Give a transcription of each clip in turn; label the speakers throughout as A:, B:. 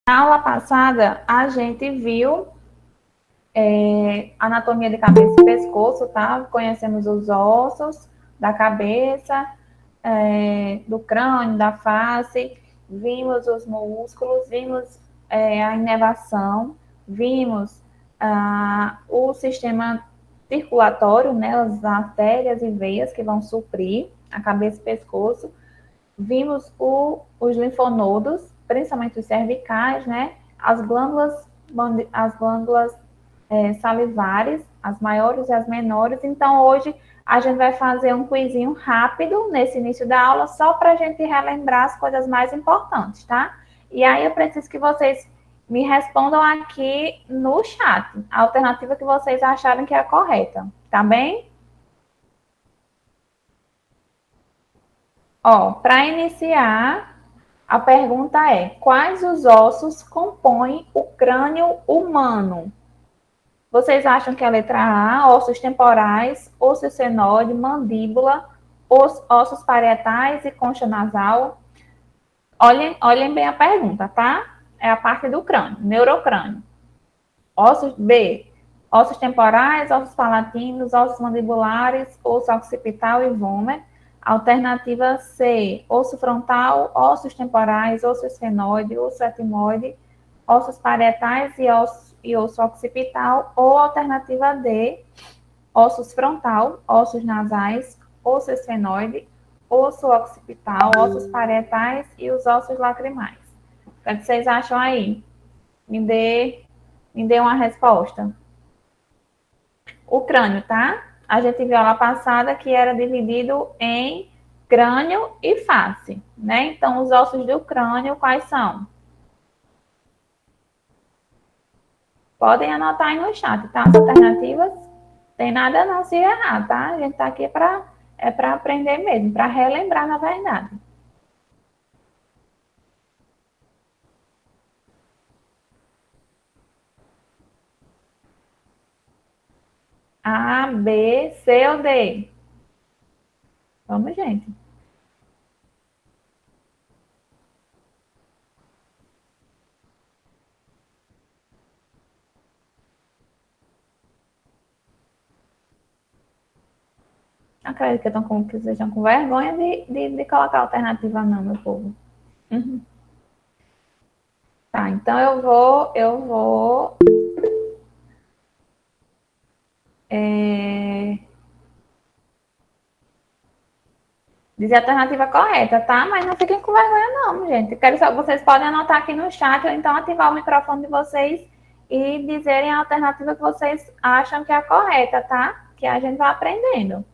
A: Na aula passada, a gente viu anatomia de cabeça e pescoço, tá? Conhecemos os ossos da cabeça, do crânio, da face, vimos os músculos, vimos a inervação, vimos o sistema circulatório, né? As artérias e veias que vão suprir a cabeça e pescoço, vimos os linfonodos, principalmente os cervicais, né? As glândulas salivares, as maiores e as menores. Então, hoje a gente vai fazer um quizinho rápido nesse início da aula, só para a gente relembrar as coisas mais importantes, tá? E aí eu preciso que vocês me respondam aqui no chat a alternativa que vocês acharem que é a correta, tá bem? Ó, para iniciar, a pergunta é: quais os ossos compõem o crânio humano? Vocês acham que é a letra A, ossos temporais, osso senoide, mandíbula, ossos parietais e concha nasal? Olhem bem a pergunta, tá? É a parte do crânio, neurocrânio. Ossos B, ossos temporais, ossos palatinos, ossos mandibulares, osso occipital e vômer. Alternativa C, osso frontal, ossos temporais, osso esfenoide, osso etimoide, ossos parietais e osso occipital. Ou alternativa D, ossos frontal, ossos nasais, osso esfenoide, osso occipital, ossos parietais e os ossos lacrimais. O que vocês acham aí? Me dê, me dê uma resposta. O crânio, tá? A gente viu lá passada que era dividido em crânio e face, né? Então, os ossos do crânio, quais são? Podem anotar aí no chat, tá? As alternativas. Tem nada não se errar, tá? A gente tá aqui para aprender mesmo, para relembrar, na verdade. A, B, C ou D? Vamos, gente. Acredito que vocês estão com vergonha de colocar alternativa não, meu povo. Uhum. Tá, então eu vou dizer a alternativa correta, tá? Mas não fiquem com vergonha não, gente. Quero só, vocês podem anotar aqui no chat ou então ativar o microfone de vocês e dizerem a alternativa que vocês acham que é a correta, tá? Que a gente vai aprendendo.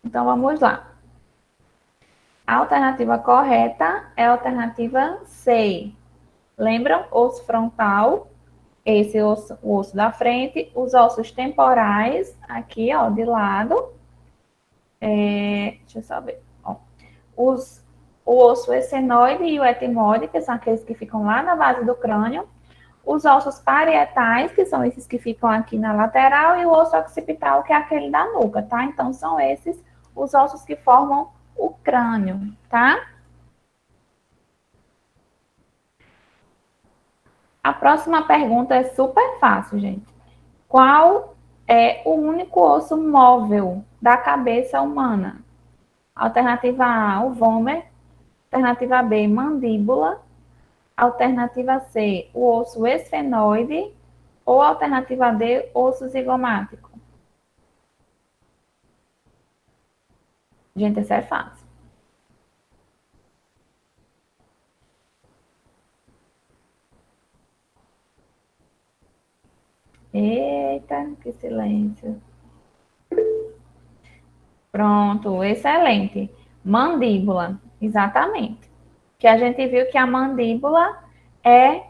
A: Então vamos lá. A alternativa correta é a alternativa C. Lembram? Osso frontal, esse osso, o osso da frente, os ossos temporais, aqui, ó, de lado. Deixa eu só ver. Ó. Os, o osso esfenoide e o etimoide, que são aqueles que ficam lá na base do crânio. Os ossos parietais, que são esses que ficam aqui na lateral, e o osso occipital, que é aquele da nuca, tá? Então, são esses os ossos que formam o crânio, tá? A próxima pergunta é super fácil, gente. Qual é o único osso móvel da cabeça humana? Alternativa A, o vômer. Alternativa B, mandíbula. Alternativa C, o osso esfenoide. Ou alternativa D, osso zigomático. Gente, essa é fácil. Eita, que silêncio. Pronto, excelente. Mandíbula, exatamente. Que a gente viu que a mandíbula é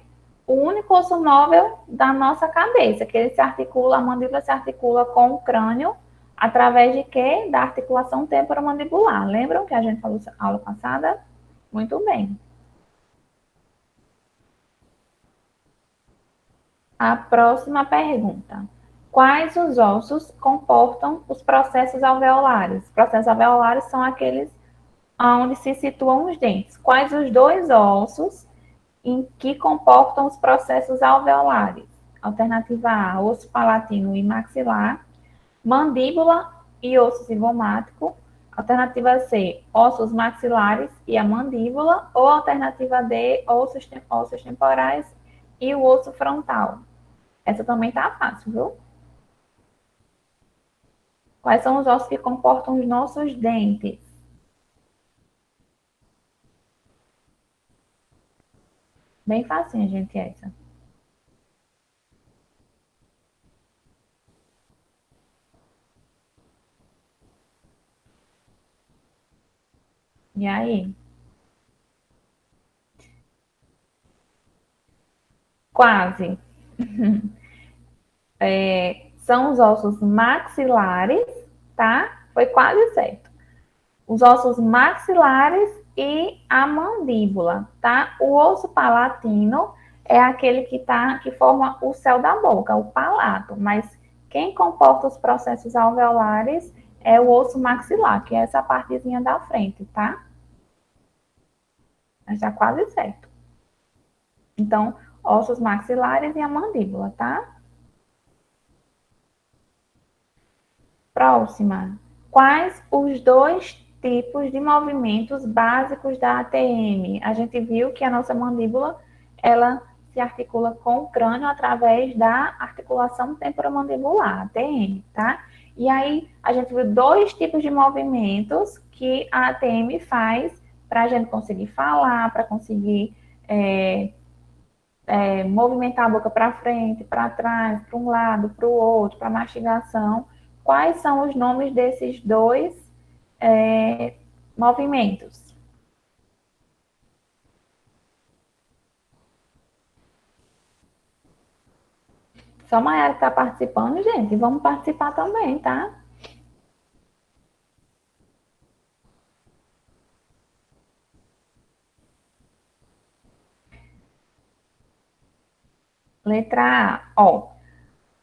A: o único osso móvel da nossa cabeça, que ele se articula, a mandíbula se articula com o crânio através de quê? Da articulação temporomandibular. Lembram que a gente falou na aula passada? Muito bem. A próxima pergunta. Quais os ossos comportam os processos alveolares? Os processos alveolares são aqueles onde se situam os dentes. Quais os dois ossos em que comportam os processos alveolares? Alternativa A, osso palatino e maxilar. Mandíbula e osso zigomático. Alternativa C, ossos maxilares e a mandíbula. Ou alternativa D, ossos temporais e o osso frontal. Essa também tá fácil, viu? Quais são os ossos que comportam os nossos dentes? Bem facinho, gente, essa. E aí? Quase. São os ossos maxilares, tá? Foi quase certo. Os ossos maxilares e a mandíbula, tá? O osso palatino é aquele que forma o céu da boca, o palato, mas quem comporta os processos alveolares é o osso maxilar, que é essa partezinha da frente, tá? Mas já quase certo. Então, ossos maxilares e a mandíbula, tá? Próxima. Quais os dois tipos de movimentos básicos da ATM? A gente viu que a nossa mandíbula, ela se articula com o crânio através da articulação temporomandibular, ATM, tá? E aí, a gente viu dois tipos de movimentos que a ATM faz para a gente conseguir falar, para conseguir movimentar a boca para frente, para trás, para um lado, para o outro, para mastigação. Quais são os nomes desses dois é, movimentos? Só a Mayara está participando, gente. Vamos participar também, tá? Letra A. Ó,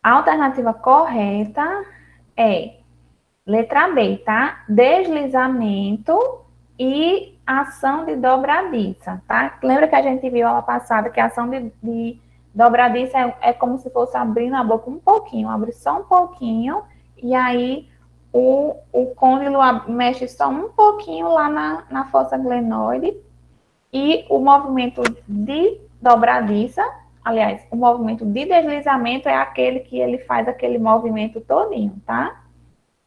A: a alternativa correta é letra B, tá? Deslizamento e ação de dobradiça, tá? Lembra que a gente viu aula passada que a ação de dobradiça é como se fosse abrindo a boca um pouquinho, abre só um pouquinho, e aí o côndilo mexe só um pouquinho lá na fossa glenoide, e o movimento de dobradiça, aliás, o movimento de deslizamento é aquele que ele faz aquele movimento todinho, tá?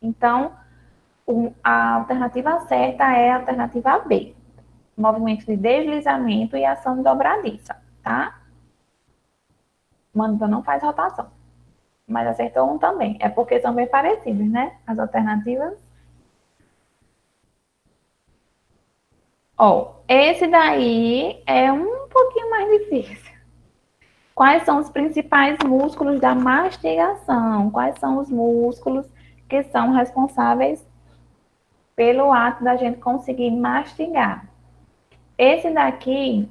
A: Então, a alternativa certa é a alternativa B. Movimento de deslizamento e ação de dobradiça, tá? Manda não faz rotação. Mas acertou um também. É porque são bem parecidos, né? As alternativas. Ó, esse daí é um pouquinho mais difícil. Quais são os principais músculos da mastigação? Quais são os músculos que são responsáveis pelo ato da gente conseguir mastigar? Esse daqui,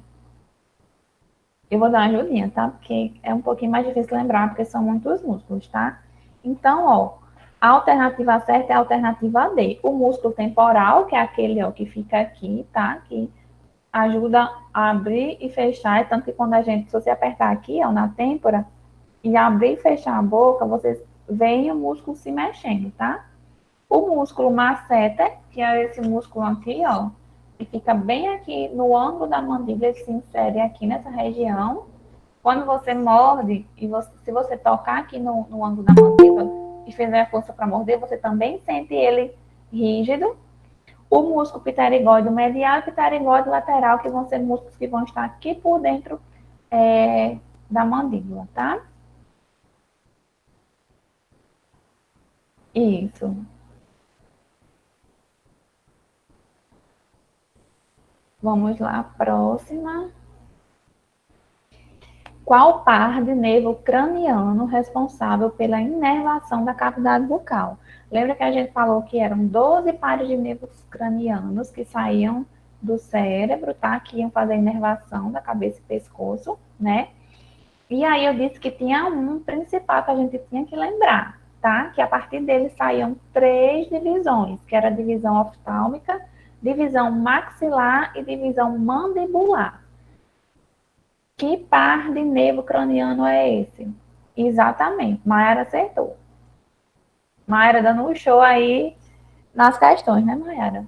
A: eu vou dar uma ajudinha, tá? Porque é um pouquinho mais difícil lembrar, porque são muitos músculos, tá? Então, ó, a alternativa certa é a alternativa D. O músculo temporal, que é aquele, ó, que fica aqui, tá? Que ajuda a abrir e fechar. É tanto que quando a gente, se você apertar aqui, ó, na têmpora, e abrir e fechar a boca, vocês veem o músculo se mexendo, tá? O músculo masseter, que é esse músculo aqui, ó, que fica bem aqui no ângulo da mandíbula, ele se insere aqui nessa região. Quando você morde, se você tocar aqui no ângulo da mandíbula e fizer força para morder, você também sente ele rígido. O músculo pterigóide medial e pterigóide lateral, que vão ser músculos que vão estar aqui por dentro da mandíbula, tá? Isso. Vamos lá, próxima. Qual par de nervo craniano responsável pela inervação da cavidade bucal? Lembra que a gente falou que eram 12 pares de nervos cranianos que saíam do cérebro, tá? Que iam fazer a inervação da cabeça e pescoço, né? E aí eu disse que tinha um principal que a gente tinha que lembrar, tá? Que a partir dele saíam 3 divisões, que era a divisão oftálmica, divisão maxilar e divisão mandibular. Que par de nervo craniano é esse? Exatamente, Mayara acertou. Mayara dando um show aí nas questões, né, Mayara?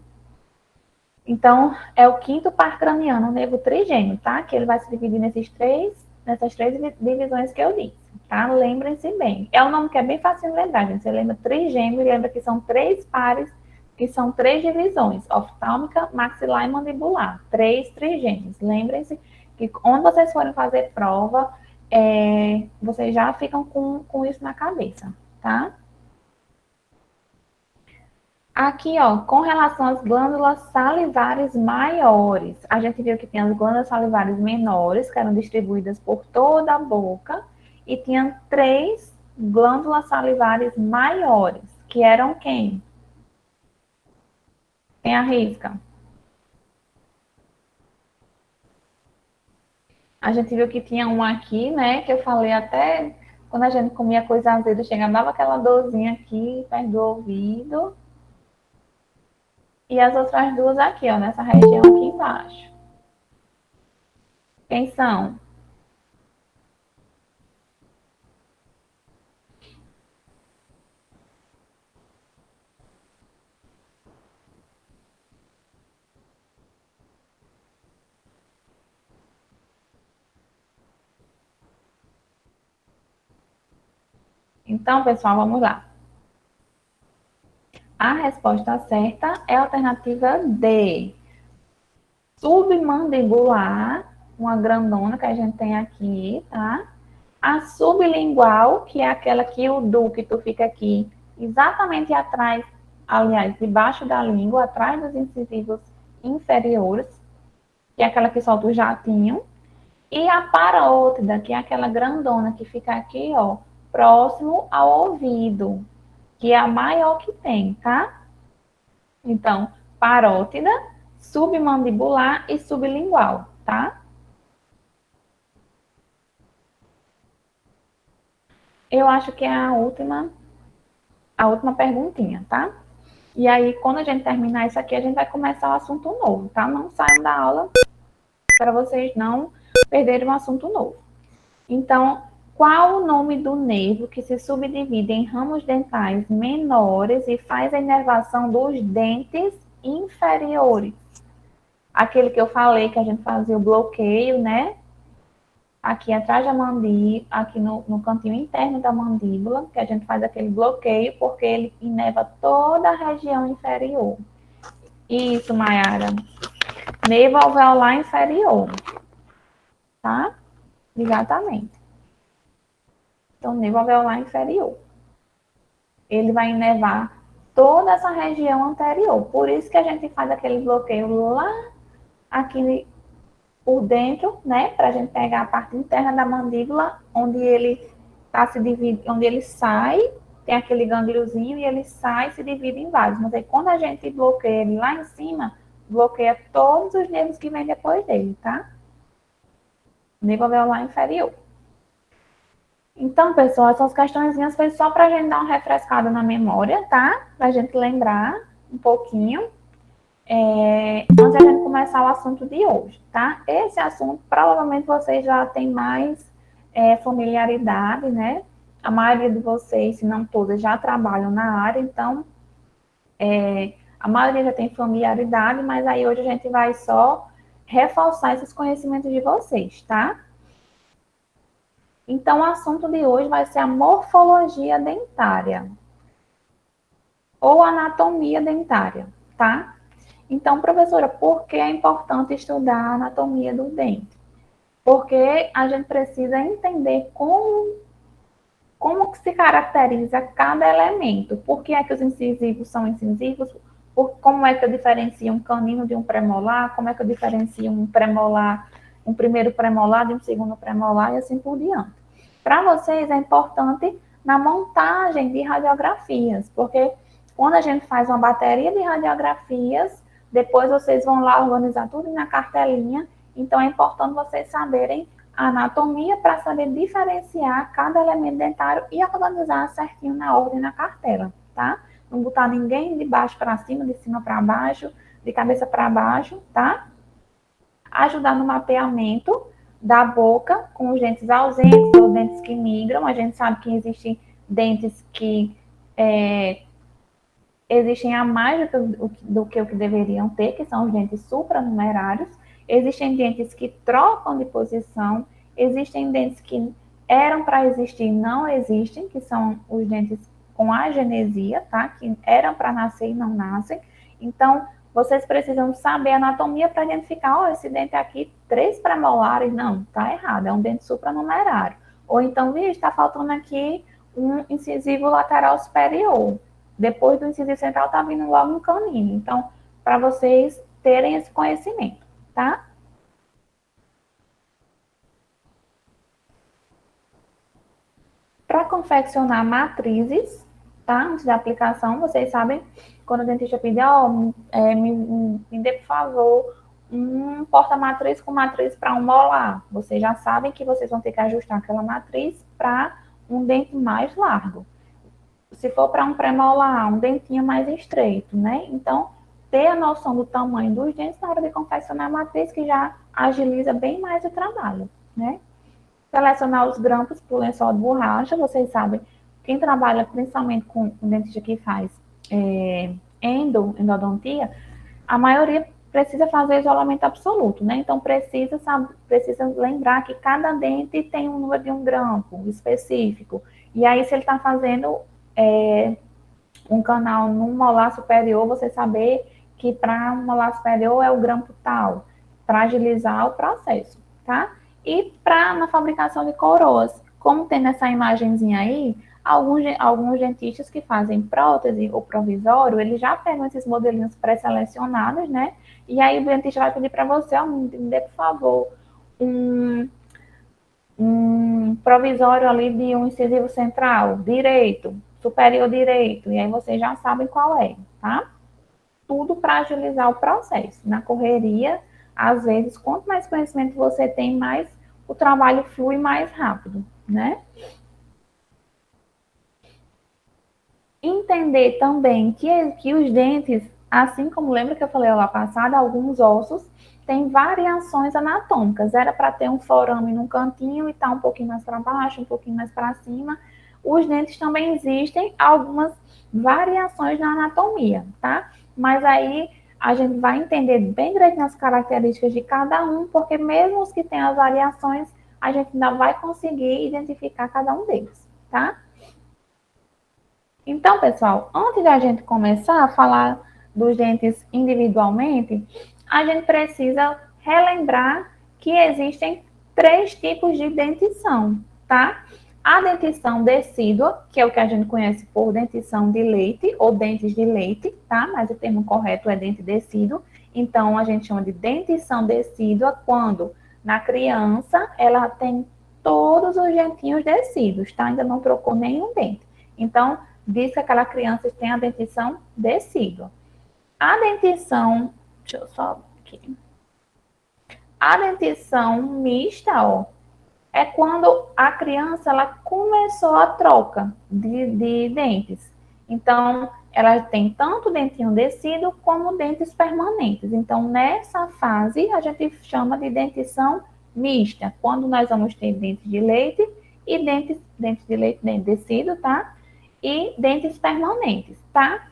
A: Então, é o quinto par craniano, o nervo trigêmeo, tá? Que ele vai se dividir nessas três divisões que eu disse, tá? Lembrem-se bem. É um nome que é bem fácil de lembrar, gente. Você lembra trigêmeo e lembra que são 3 pares, que são 3 divisões, oftálmica, maxilar e mandibular. 3 trigêmeos. Lembrem-se que onde vocês forem fazer prova, vocês já ficam com isso na cabeça, tá? Aqui, ó, com relação às glândulas salivares maiores, a gente viu que tem as glândulas salivares menores, que eram distribuídas por toda a boca, e tinha 3 glândulas salivares maiores, que eram quem? Quem arrisca? A gente viu que tinha uma aqui, né, que eu falei até quando a gente comia coisa azeda, chegava, dava aquela dorzinha aqui, perto do ouvido, e as outras duas aqui, ó, nessa região aqui embaixo. Quem são? Então, pessoal, vamos lá. A resposta certa é a alternativa D. Submandibular, uma grandona que a gente tem aqui, tá? A sublingual, que é aquela que o ducto fica aqui, exatamente atrás, aliás, debaixo da língua, atrás dos incisivos inferiores, que é aquela que solta o jatinho. E a parótida, que é aquela grandona que fica aqui, ó, próximo ao ouvido, que é a maior que tem, tá? Então, parótida, submandibular e sublingual, tá? Eu acho que é a última perguntinha, tá? E aí, quando a gente terminar isso aqui, a gente vai começar o assunto novo, tá? Não saiam da aula para vocês não perderem um assunto novo. Então, qual o nome do nervo que se subdivide em ramos dentais menores e faz a inervação dos dentes inferiores? Aquele que eu falei que a gente fazia o bloqueio, né? Aqui atrás da mandíbula, aqui no cantinho interno da mandíbula, que a gente faz aquele bloqueio, porque ele inerva toda a região inferior. Isso, Mayara. Nervo alveolar inferior, tá? Exatamente. Então, nervo alveolar inferior. Ele vai inervar toda essa região anterior. Por isso que a gente faz aquele bloqueio lá aqui por dentro, né? Para a gente pegar a parte interna da mandíbula, onde ele tá se divide, onde ele sai, tem aquele gangliozinho e ele sai e se divide em vários. Mas aí quando a gente bloqueia ele lá em cima, bloqueia todos os nervos que vêm depois dele, tá? Nervo alveolar inferior. Então, pessoal, essas questõezinhas foi só para a gente dar uma refrescada na memória, tá? Para a gente lembrar um pouquinho. Antes da gente começar o assunto de hoje, tá? Esse assunto, provavelmente vocês já têm mais familiaridade, né? A maioria de vocês, se não todas, já trabalham na área, então a maioria já tem familiaridade, mas aí hoje a gente vai só reforçar esses conhecimentos de vocês, tá? Então, o assunto de hoje vai ser a morfologia dentária ou anatomia dentária, tá? Então, professora, por que é importante estudar a anatomia do dente? Porque a gente precisa entender como que se caracteriza cada elemento. Por que é que os incisivos são incisivos? Como é que eu diferencio um canino de um premolar? Como é que eu diferencio um premolar, um primeiro premolar de um segundo premolar e assim por diante. Para vocês é importante na montagem de radiografias, porque quando a gente faz uma bateria de radiografias, depois vocês vão lá organizar tudo na cartelinha, então é importante vocês saberem a anatomia para saber diferenciar cada elemento dentário e organizar certinho na ordem na cartela, tá? Não botar ninguém de baixo para cima, de cima para baixo, de cabeça para baixo, tá? Ajudar no mapeamento da boca com os dentes ausentes ou dentes que migram. A gente sabe que existem dentes que existem a mais do que o que deveriam ter, que são os dentes supranumerários. Existem dentes que trocam de posição, existem dentes que eram para existir e não existem, que são os dentes com agenesia, tá? Que eram para nascer e não nascem. Então, vocês precisam saber a anatomia para identificar, ó, esse dente aqui, 3 premolares, não, tá errado, é um dente supranumerário. Ou então, viu, está faltando aqui um incisivo lateral superior. Depois do incisivo central tá vindo logo um canino. Então, para vocês terem esse conhecimento, tá? Para confeccionar matrizes, tá? Antes da aplicação, vocês sabem, quando o dentista pedir, ó, me dê, por favor, um porta-matriz com matriz para um molar. Vocês já sabem que vocês vão ter que ajustar aquela matriz para um dente mais largo. Se for para um premolar, um dentinho mais estreito, né? Então, ter a noção do tamanho dos dentes na hora de confeccionar a matriz, que já agiliza bem mais o trabalho, né? Selecionar os grampos para o lençol de borracha. Vocês sabem, quem trabalha principalmente com o dentista que faz endodontia, a maioria precisa fazer isolamento absoluto, né? Então, precisa lembrar que cada dente tem um número de um grampo específico. E aí, se ele está fazendo um canal num molar superior, você saber que para um molar superior é o grampo tal, para agilizar o processo, tá? E na fabricação de coroas, como tem nessa imagenzinha aí, alguns dentistas que fazem prótese ou provisório, eles já pegam esses modelinhos pré-selecionados, né? E aí o dentista vai pedir para você, ó, me dê, por favor, um provisório ali de um incisivo central, direito, superior direito, e aí vocês já sabem qual é, tá? Tudo para agilizar o processo. Na correria, às vezes, quanto mais conhecimento você tem, mais o trabalho flui mais rápido, né? Entender também que os dentes, assim como lembra que eu falei lá passada, alguns ossos têm variações anatômicas. Era para ter um forame num cantinho e tá um pouquinho mais para baixo, um pouquinho mais para cima. Os dentes também existem algumas variações na anatomia, tá? Mas aí a gente vai entender bem direitinho as características de cada um, porque mesmo os que têm as variações, a gente ainda vai conseguir identificar cada um deles, tá? Então, pessoal, antes da gente começar a falar dos dentes individualmente, a gente precisa relembrar que existem 3 tipos de dentição, tá? A dentição decídua, que é o que a gente conhece por dentição de leite ou dentes de leite, tá? Mas o termo correto é dente decíduo. Então, a gente chama de dentição decídua quando na criança ela tem todos os dentinhos decíduos, tá? Ainda não trocou nenhum dente. Então, diz que aquela criança tem a dentição decídua. A dentição, deixa eu só aqui. A dentição mista, ó, é quando a criança ela começou a troca de dentes. Então, ela tem tanto dentinho decíduo como dentes permanentes. Então, nessa fase, a gente chama de dentição mista, quando nós vamos ter dentes de leite e dentes de leite, dente decíduo, tá? E dentes permanentes, tá?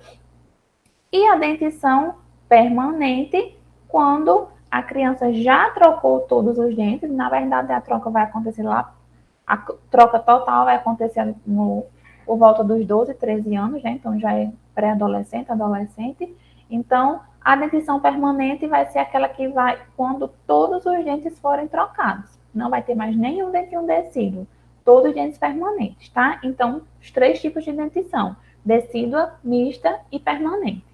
A: E a dentição permanente, quando a criança já trocou todos os dentes, na verdade a troca vai acontecer lá, a troca total vai acontecer por volta dos 12, 13 anos, né? Então já é pré-adolescente, adolescente. Então, a dentição permanente vai ser aquela que vai quando todos os dentes forem trocados. Não vai ter mais nenhum dentinho decíduo. Todos os dentes permanentes, tá? Então, os 3 tipos de dentição: decídua, mista e permanente.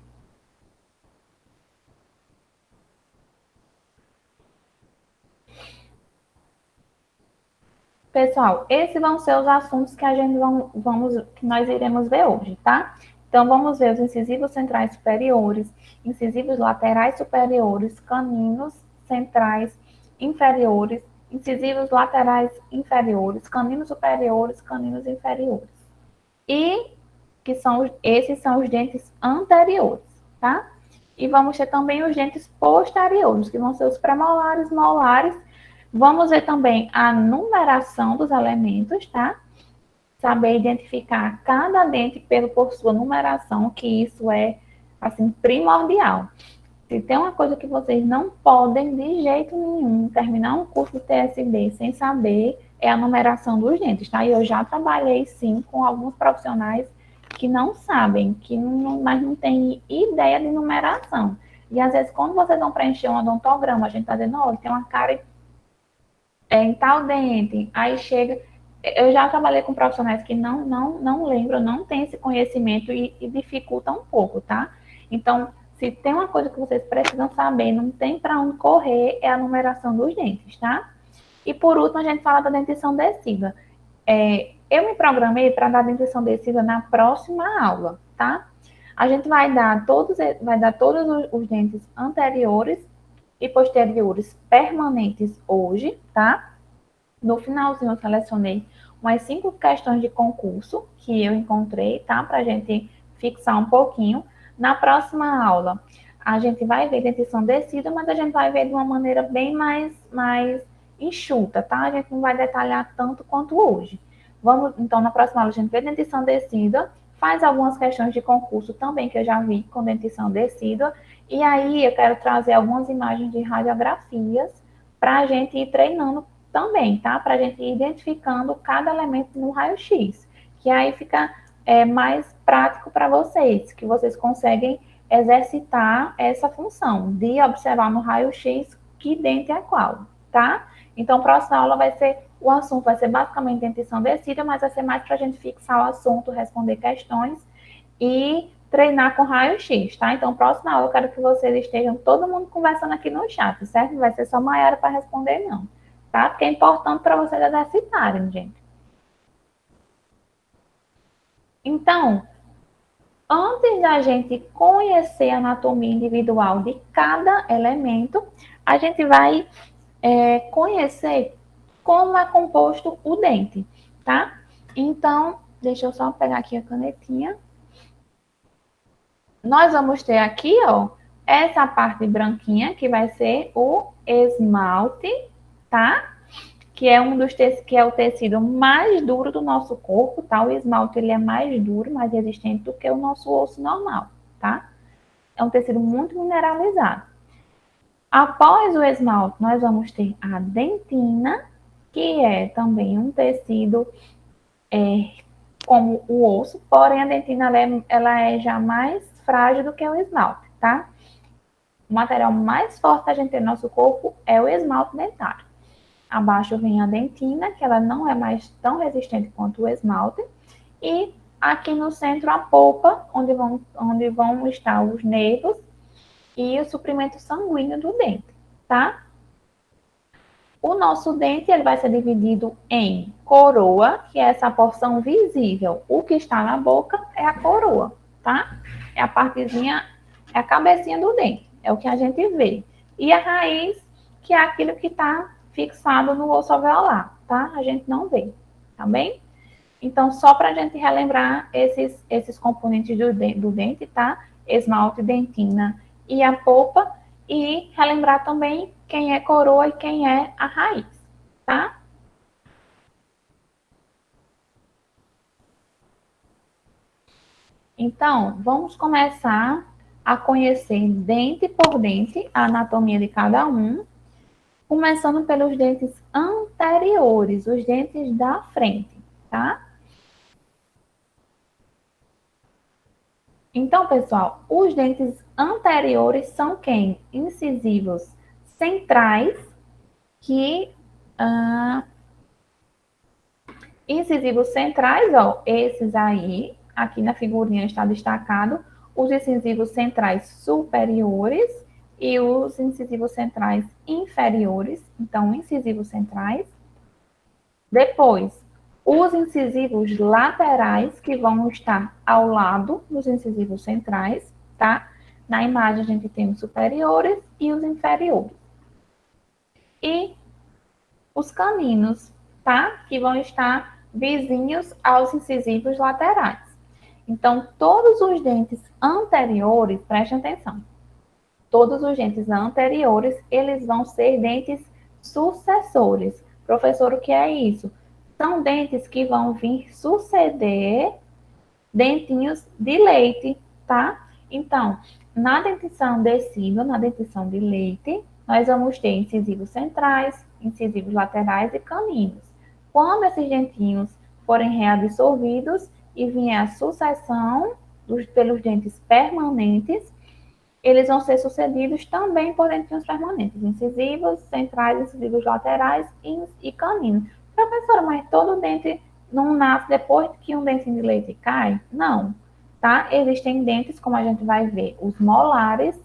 A: Pessoal, esses vão ser os assuntos que que nós iremos ver hoje, tá? Então, vamos ver os incisivos centrais superiores, incisivos laterais superiores, caninos centrais inferiores, incisivos laterais inferiores, caninos superiores, caninos inferiores. E esses são os dentes anteriores, tá? E vamos ter também os dentes posteriores, que vão ser os premolares, molares. Vamos ver também a numeração dos elementos, tá? Saber identificar cada dente por sua numeração, que isso é, assim, primordial. Se tem uma coisa que vocês não podem, de jeito nenhum, terminar um curso de TSD sem saber, é a numeração dos dentes, tá? E eu já trabalhei, sim, com alguns profissionais que não sabem, mas não têm ideia de numeração. E, às vezes, quando vocês vão preencher um odontograma, a gente tá dizendo, olha, tem uma cara em tal dente, aí chega... Eu já trabalhei com profissionais que não lembram, não têm esse conhecimento e dificulta um pouco, tá? Então, se tem uma coisa que vocês precisam saber, não tem para onde correr, é a numeração dos dentes, tá? E por último, a gente fala da dentição descida. Eu me programei para dar dentição descida na próxima aula, tá? A gente vai dar todos os dentes anteriores e posteriores permanentes hoje, tá? No finalzinho, eu selecionei umas 5 questões de concurso que eu encontrei, tá? Para a gente fixar um pouquinho. Na próxima aula, a gente vai ver dentição descida, mas a gente vai ver de uma maneira bem mais enxuta, tá? A gente não vai detalhar tanto quanto hoje. Então, na próxima aula, a gente vê dentição descida, faz algumas questões de concurso também, que eu já vi com dentição descida, e aí eu quero trazer algumas imagens de radiografias para a gente ir treinando também, tá? Para a gente ir identificando cada elemento no raio-x, que aí fica mais prático para vocês, que vocês conseguem exercitar essa função de observar no raio-x que dente é qual, tá? Então, a próxima aula o assunto vai ser basicamente dentição descida, mas vai ser mais para a gente fixar o assunto, responder questões e treinar com raio-x, tá? Então, próxima aula, eu quero que vocês estejam todo mundo conversando aqui no chat, certo? Não vai ser só Maiara para responder, não, tá? Porque é importante para vocês exercitarem, gente. Então, antes da gente conhecer a anatomia individual de cada elemento, a gente vai conhecer como é composto o dente, tá? Então, deixa eu só pegar aqui a canetinha. Nós vamos ter aqui, ó, essa parte branquinha, que vai ser o esmalte, tá? Que é que é o tecido mais duro do nosso corpo, tá? O esmalte, ele é mais duro, mais resistente do que o nosso osso normal, tá? É um tecido muito mineralizado. Após o esmalte, nós vamos ter a dentina, que é também um tecido como o osso, porém a dentina ela é já mais frágil do que o esmalte, tá? O material mais forte que a gente tem no nosso corpo é o esmalte dentário. Abaixo vem a dentina, que ela não é mais tão resistente quanto o esmalte. E aqui no centro a polpa, onde vão estar os nervos e o suprimento sanguíneo do dente, tá? O nosso dente ele vai ser dividido em coroa, que é essa porção visível. O que está na boca é a coroa, tá? É a partezinha, é a cabecinha do dente, é o que a gente vê. E a raiz, que é aquilo que está fixado no osso alveolar, tá? A gente não vê, tá bem? Então, só para a gente relembrar esses componentes do dente, tá? Esmalte, dentina e a polpa. E relembrar também quem é coroa e quem é a raiz, tá? Então, vamos começar a conhecer dente por dente a anatomia de cada um, começando pelos dentes anteriores, os dentes da frente, tá? Então, pessoal, os dentes anteriores são quem? Incisivos centrais, que incisivos centrais, ó, esses aí, aqui na figurinha está destacado, os incisivos centrais superiores e os incisivos centrais inferiores. Então, incisivos centrais. Depois, os incisivos laterais, que vão estar ao lado dos incisivos centrais, tá? Na imagem, a gente tem os superiores e os inferiores. E os caninos, tá? Que vão estar vizinhos aos incisivos laterais. Então, todos os dentes anteriores, preste atenção, todos os dentes anteriores, eles vão ser dentes sucessores. Professor, o que é isso? São dentes que vão vir suceder dentinhos de leite, tá? Então, na dentição decídua, na dentição de leite, nós vamos ter incisivos centrais, incisivos laterais e caninos. Quando esses dentinhos forem reabsorvidos e vier a sucessão pelos dentes permanentes, eles vão ser sucedidos também por dentinhos permanentes, incisivos centrais, incisivos laterais e caninos. Professora, mas todo dente não nasce depois que um dente de leite cai? Não, tá? Existem dentes, como a gente vai ver, os molares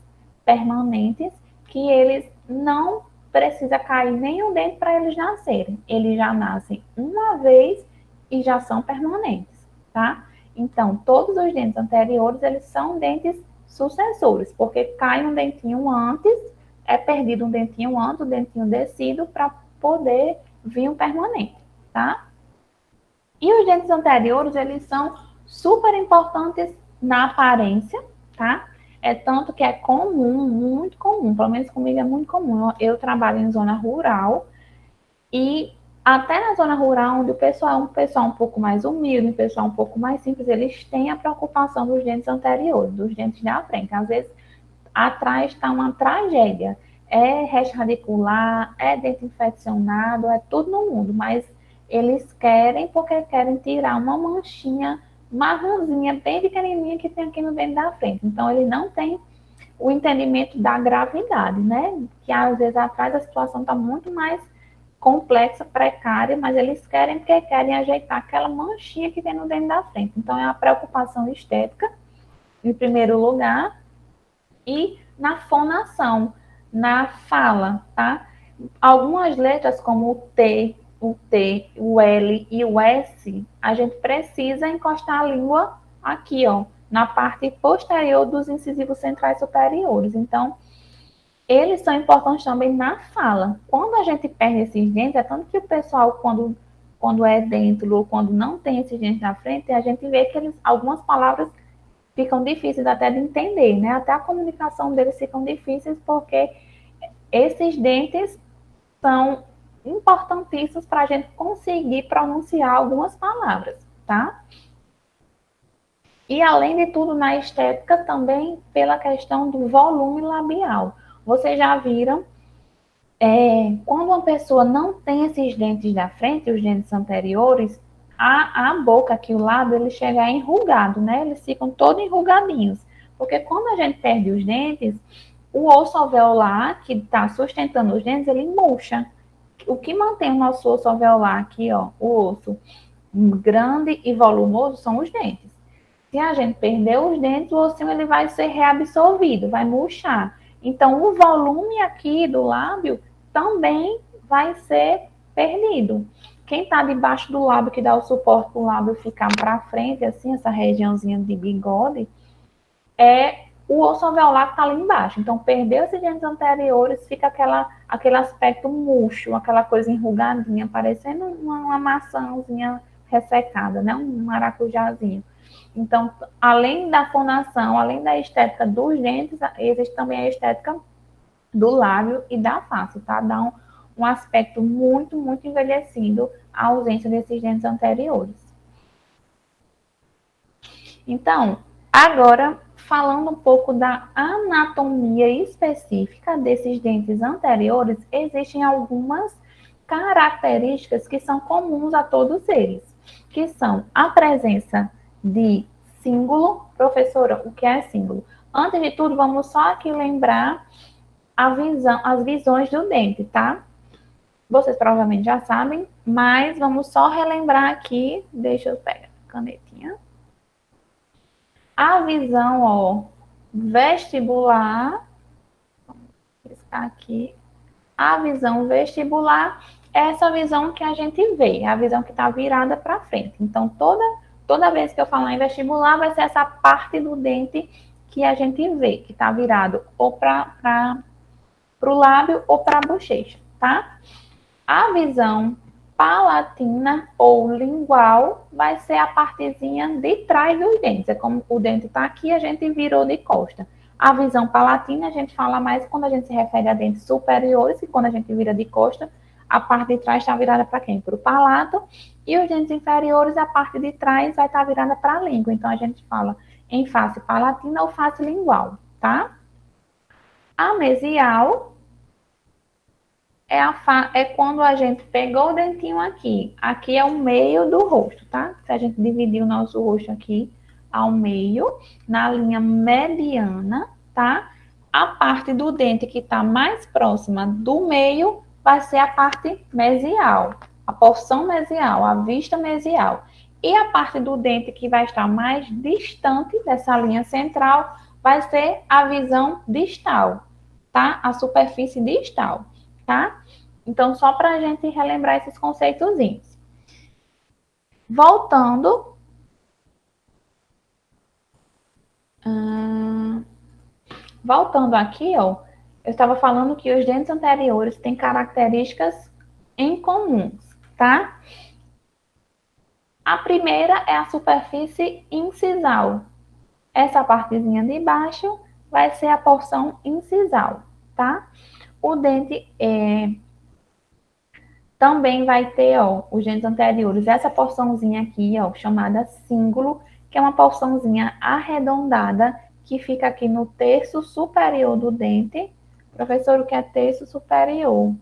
A: permanentes, que eles não precisa cair nenhum dente para eles nascerem. Eles já nascem uma vez e já são permanentes, tá? Então, todos os dentes anteriores, eles são dentes sucessores, porque cai um dentinho antes, é perdido um dentinho antes, o dentinho descido, para poder vir um permanente, tá? E os dentes anteriores, eles são super importantes na aparência, tá? É tanto que é comum, muito comum, pelo menos comigo é muito comum. Eu trabalho em zona rural e até na zona rural, onde o pessoal é um pessoal um pouco mais humilde, um pessoal um pouco mais simples, eles têm a preocupação dos dentes anteriores, dos dentes da frente. Às vezes, atrás está uma tragédia. É resto radicular, é dente infeccionado, é tudo no mundo, mas eles querem porque querem tirar uma manchinha marronzinha, bem pequenininha que tem aqui no dente da frente. Então, eles não têm o entendimento da gravidade, né? Que às vezes atrás a situação está muito mais complexa, precária, mas eles querem porque querem ajeitar aquela manchinha que tem no dente da frente. Então, é a preocupação estética, em primeiro lugar, e na fonação, na fala, tá? Algumas letras, como o T, o L e o S, a gente precisa encostar a língua aqui, ó, na parte posterior dos incisivos centrais superiores. Então, eles são importantes também na fala. Quando a gente perde esses dentes, é tanto que o pessoal, quando é dentro ou quando não tem esses dentes na frente, a gente vê que algumas palavras ficam difíceis até de entender, né? Até a comunicação deles ficam difíceis porque esses dentes são importantíssimos para a gente conseguir pronunciar algumas palavras, tá? E além de tudo, na estética também pela questão do volume labial. Vocês já viram, quando uma pessoa não tem esses dentes da frente, os dentes anteriores, a boca aqui, o lábio, ele chega enrugado, né? Eles ficam todos enrugadinhos. Porque quando a gente perde os dentes, o osso alveolar, que está sustentando os dentes, ele murcha. O que mantém o nosso osso alveolar aqui, ó, o osso grande e volumoso, são os dentes. Se a gente perder os dentes, o ossinho ele vai ser reabsorvido, vai murchar. Então, o volume aqui do lábio também vai ser perdido. Quem está debaixo do lábio, que dá o suporte para o lábio ficar para frente, assim, essa regiãozinha de bigode, é o osso alveolar que está ali embaixo. Então, perdeu esses dentes anteriores, fica aquele aspecto murcho, aquela coisa enrugadinha, parecendo uma maçãzinha ressecada, né? Um maracujazinho. Então, além da fonação, além da estética dos dentes, existe também a estética do lábio e da face, tá? Dá um aspecto muito, muito envelhecido a ausência desses dentes anteriores. Então, agora, falando um pouco da anatomia específica desses dentes anteriores, existem algumas características que são comuns a todos eles, que são a presença de cíngulo. Professora, o que é cíngulo? Antes de tudo, vamos só aqui lembrar as visões do dente, tá? Vocês provavelmente já sabem, mas vamos só relembrar aqui. Deixa eu pegar a canetinha. A visão, ó, vestibular, vamos riscar aqui. A visão vestibular é essa visão que a gente vê, a visão que está virada para frente. Então, toda vez que eu falar em vestibular, vai ser essa parte do dente que a gente vê, que está virado ou para o lábio ou para a bochecha, tá? A visão palatina ou lingual vai ser a partezinha de trás dos dentes. É como o dente está aqui, a gente virou de costa. A visão palatina a gente fala mais quando a gente se refere a dentes superiores, e quando a gente vira de costa, a parte de trás está virada para quem? Para o palato. E os dentes inferiores, a parte de trás vai estar virada para a língua. Então, a gente fala em face palatina ou face lingual, tá? A mesial é quando a gente pegou o dentinho aqui. Aqui é o meio do rosto, tá? Se a gente dividir o nosso rosto aqui ao meio, na linha mediana, tá? A parte do dente que está mais próxima do meio vai ser a parte mesial, a porção mesial, a vista mesial. E a parte do dente que vai estar mais distante dessa linha central vai ser a visão distal, tá? A superfície distal, tá? Então, só para a gente relembrar esses conceitozinhos. Voltando. Voltando aqui, ó, eu estava falando que os dentes anteriores têm características em comuns, tá? A primeira é a superfície incisal. Essa partezinha de baixo vai ser a porção incisal, tá? O dente também vai ter, ó, os dentes anteriores, essa porçãozinha aqui, ó, chamada cíngulo, que é uma porçãozinha arredondada que fica aqui no terço superior do dente. Professor, o que é terço superior?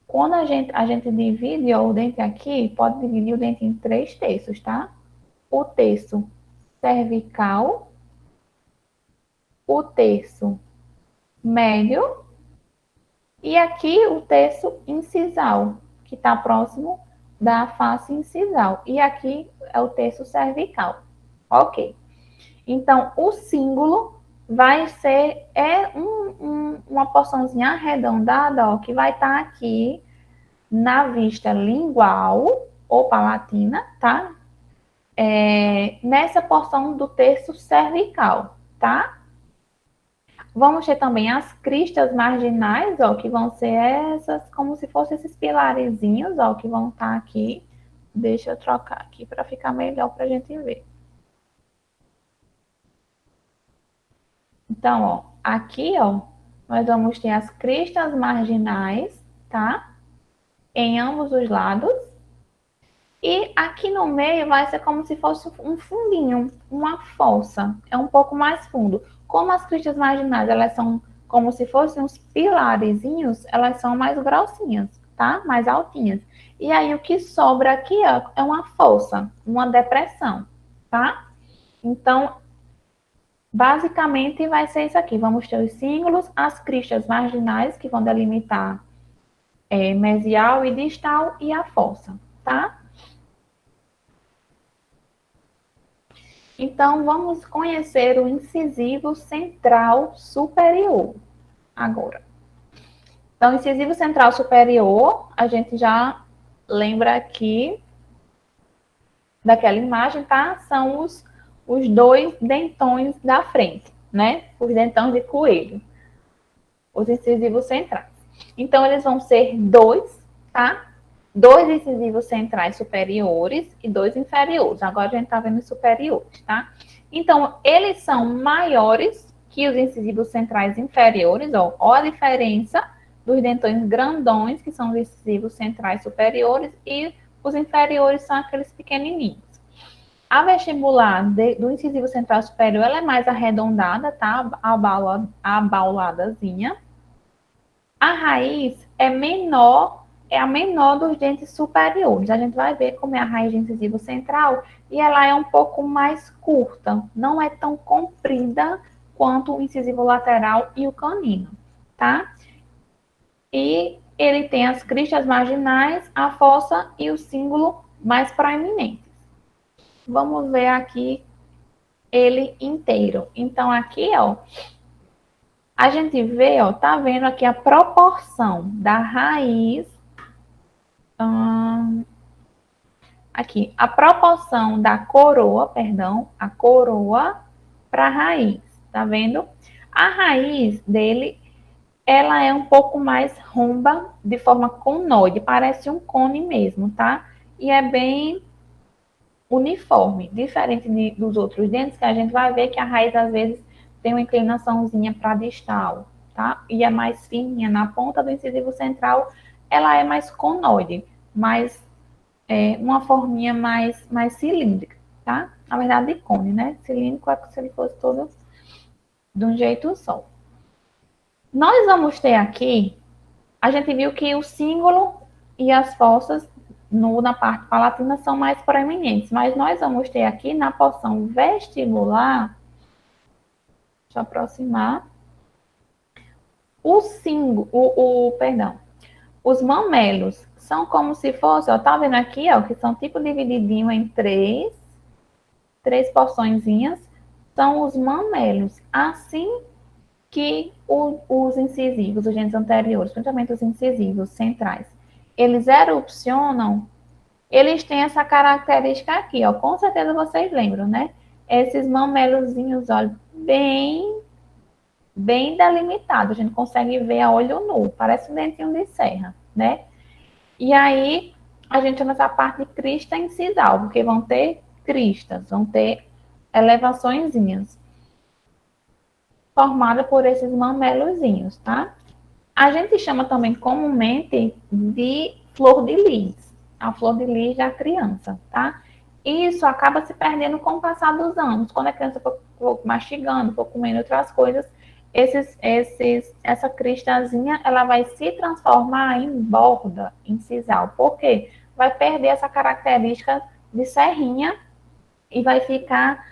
A: Quando a gente divide, ó, o dente aqui, pode dividir o dente em 3 terços, tá? O terço cervical, o terço médio e aqui o terço incisal, que está próximo da face incisal. E aqui é o terço cervical. Ok. Então, o cíngulo vai ser uma porçãozinha arredondada, ó, que vai estar aqui na vista lingual ou palatina, tá? Nessa porção do terço cervical, tá? Vamos ter também as cristas marginais, ó, que vão ser essas, como se fossem esses pilarezinhos, ó, que vão estar aqui. Deixa eu trocar aqui para ficar melhor para a gente ver. Então, ó, aqui, ó, nós vamos ter as cristas marginais, tá? Em ambos os lados. E aqui no meio vai ser como se fosse um fundinho, uma fossa. É um pouco mais fundo. Como as cristas marginais, elas são como se fossem uns pilarezinhos, elas são mais grossinhas, tá? Mais altinhas. E aí o que sobra aqui, ó, é uma fossa, uma depressão, tá? Então, basicamente vai ser isso aqui. Vamos ter os cíngulos, as cristas marginais, que vão delimitar mesial e distal, e a fossa, tá? Então, vamos conhecer o incisivo central superior agora. Então, incisivo central superior, a gente já lembra aqui daquela imagem, tá? São os 2 dentões da frente, né? Os dentões de coelho. Os incisivos centrais. Então, eles vão ser 2, tá? 2 incisivos centrais superiores e 2 inferiores. Agora a gente está vendo os superiores, tá? Então, eles são maiores que os incisivos centrais inferiores, ó. Olha a diferença dos dentões grandões, que são os incisivos centrais superiores, e os inferiores são aqueles pequenininhos. A vestibular do incisivo central superior, ela é mais arredondada, tá? Abauladazinha. A raiz é a menor dos dentes superiores. A gente vai ver como é a raiz de incisivo central e ela é um pouco mais curta, não é tão comprida quanto o incisivo lateral e o canino, tá? E ele tem as cristas marginais, a fossa e o cíngulo mais proeminentes. Vamos ver aqui ele inteiro. Então, aqui, ó, a gente vê, ó, tá vendo aqui a proporção da raiz. Aqui, a proporção da coroa, a coroa para a raiz, tá vendo? A raiz dele ela é um pouco mais romba, de forma conoide, parece um cone mesmo, tá? E é bem uniforme, diferente dos outros dentes, que a gente vai ver que a raiz às vezes tem uma inclinaçãozinha para distal, tá? E é mais fininha na ponta do incisivo central, ela é mais conoide, mais uma forminha mais cilíndrica, tá? Na verdade, de cone, né? Cilíndrico é como se ele fosse todo de um jeito só. Nós vamos ter aqui, a gente viu que o símbolo e as fossas na parte palatina são mais proeminentes, mas nós vamos ter aqui na porção vestibular, deixa eu aproximar, perdão, os mamelos são como se fosse, ó, tá vendo aqui, ó, que são tipo divididinho em três porçõezinhas, são os mamelos, assim que os incisivos, os dentes anteriores, principalmente os incisivos centrais, eles erupcionam, eles têm essa característica aqui, ó, com certeza vocês lembram, né? Esses mamelozinhos, olha, bem delimitados, a gente consegue ver a olho nu, parece um dentinho de serra, né? E aí, a gente nessa parte de crista incisal, porque vão ter cristas, vão ter elevaçõezinhas formada por esses mamelozinhos, tá? A gente chama também comumente de flor de lis, a flor de lis da criança, tá? Isso acaba se perdendo com o passar dos anos. Quando a criança for mastigando, for comendo outras coisas, essa cristazinha, ela vai se transformar em borda incisal. Por quê? Vai perder essa característica de serrinha e vai ficar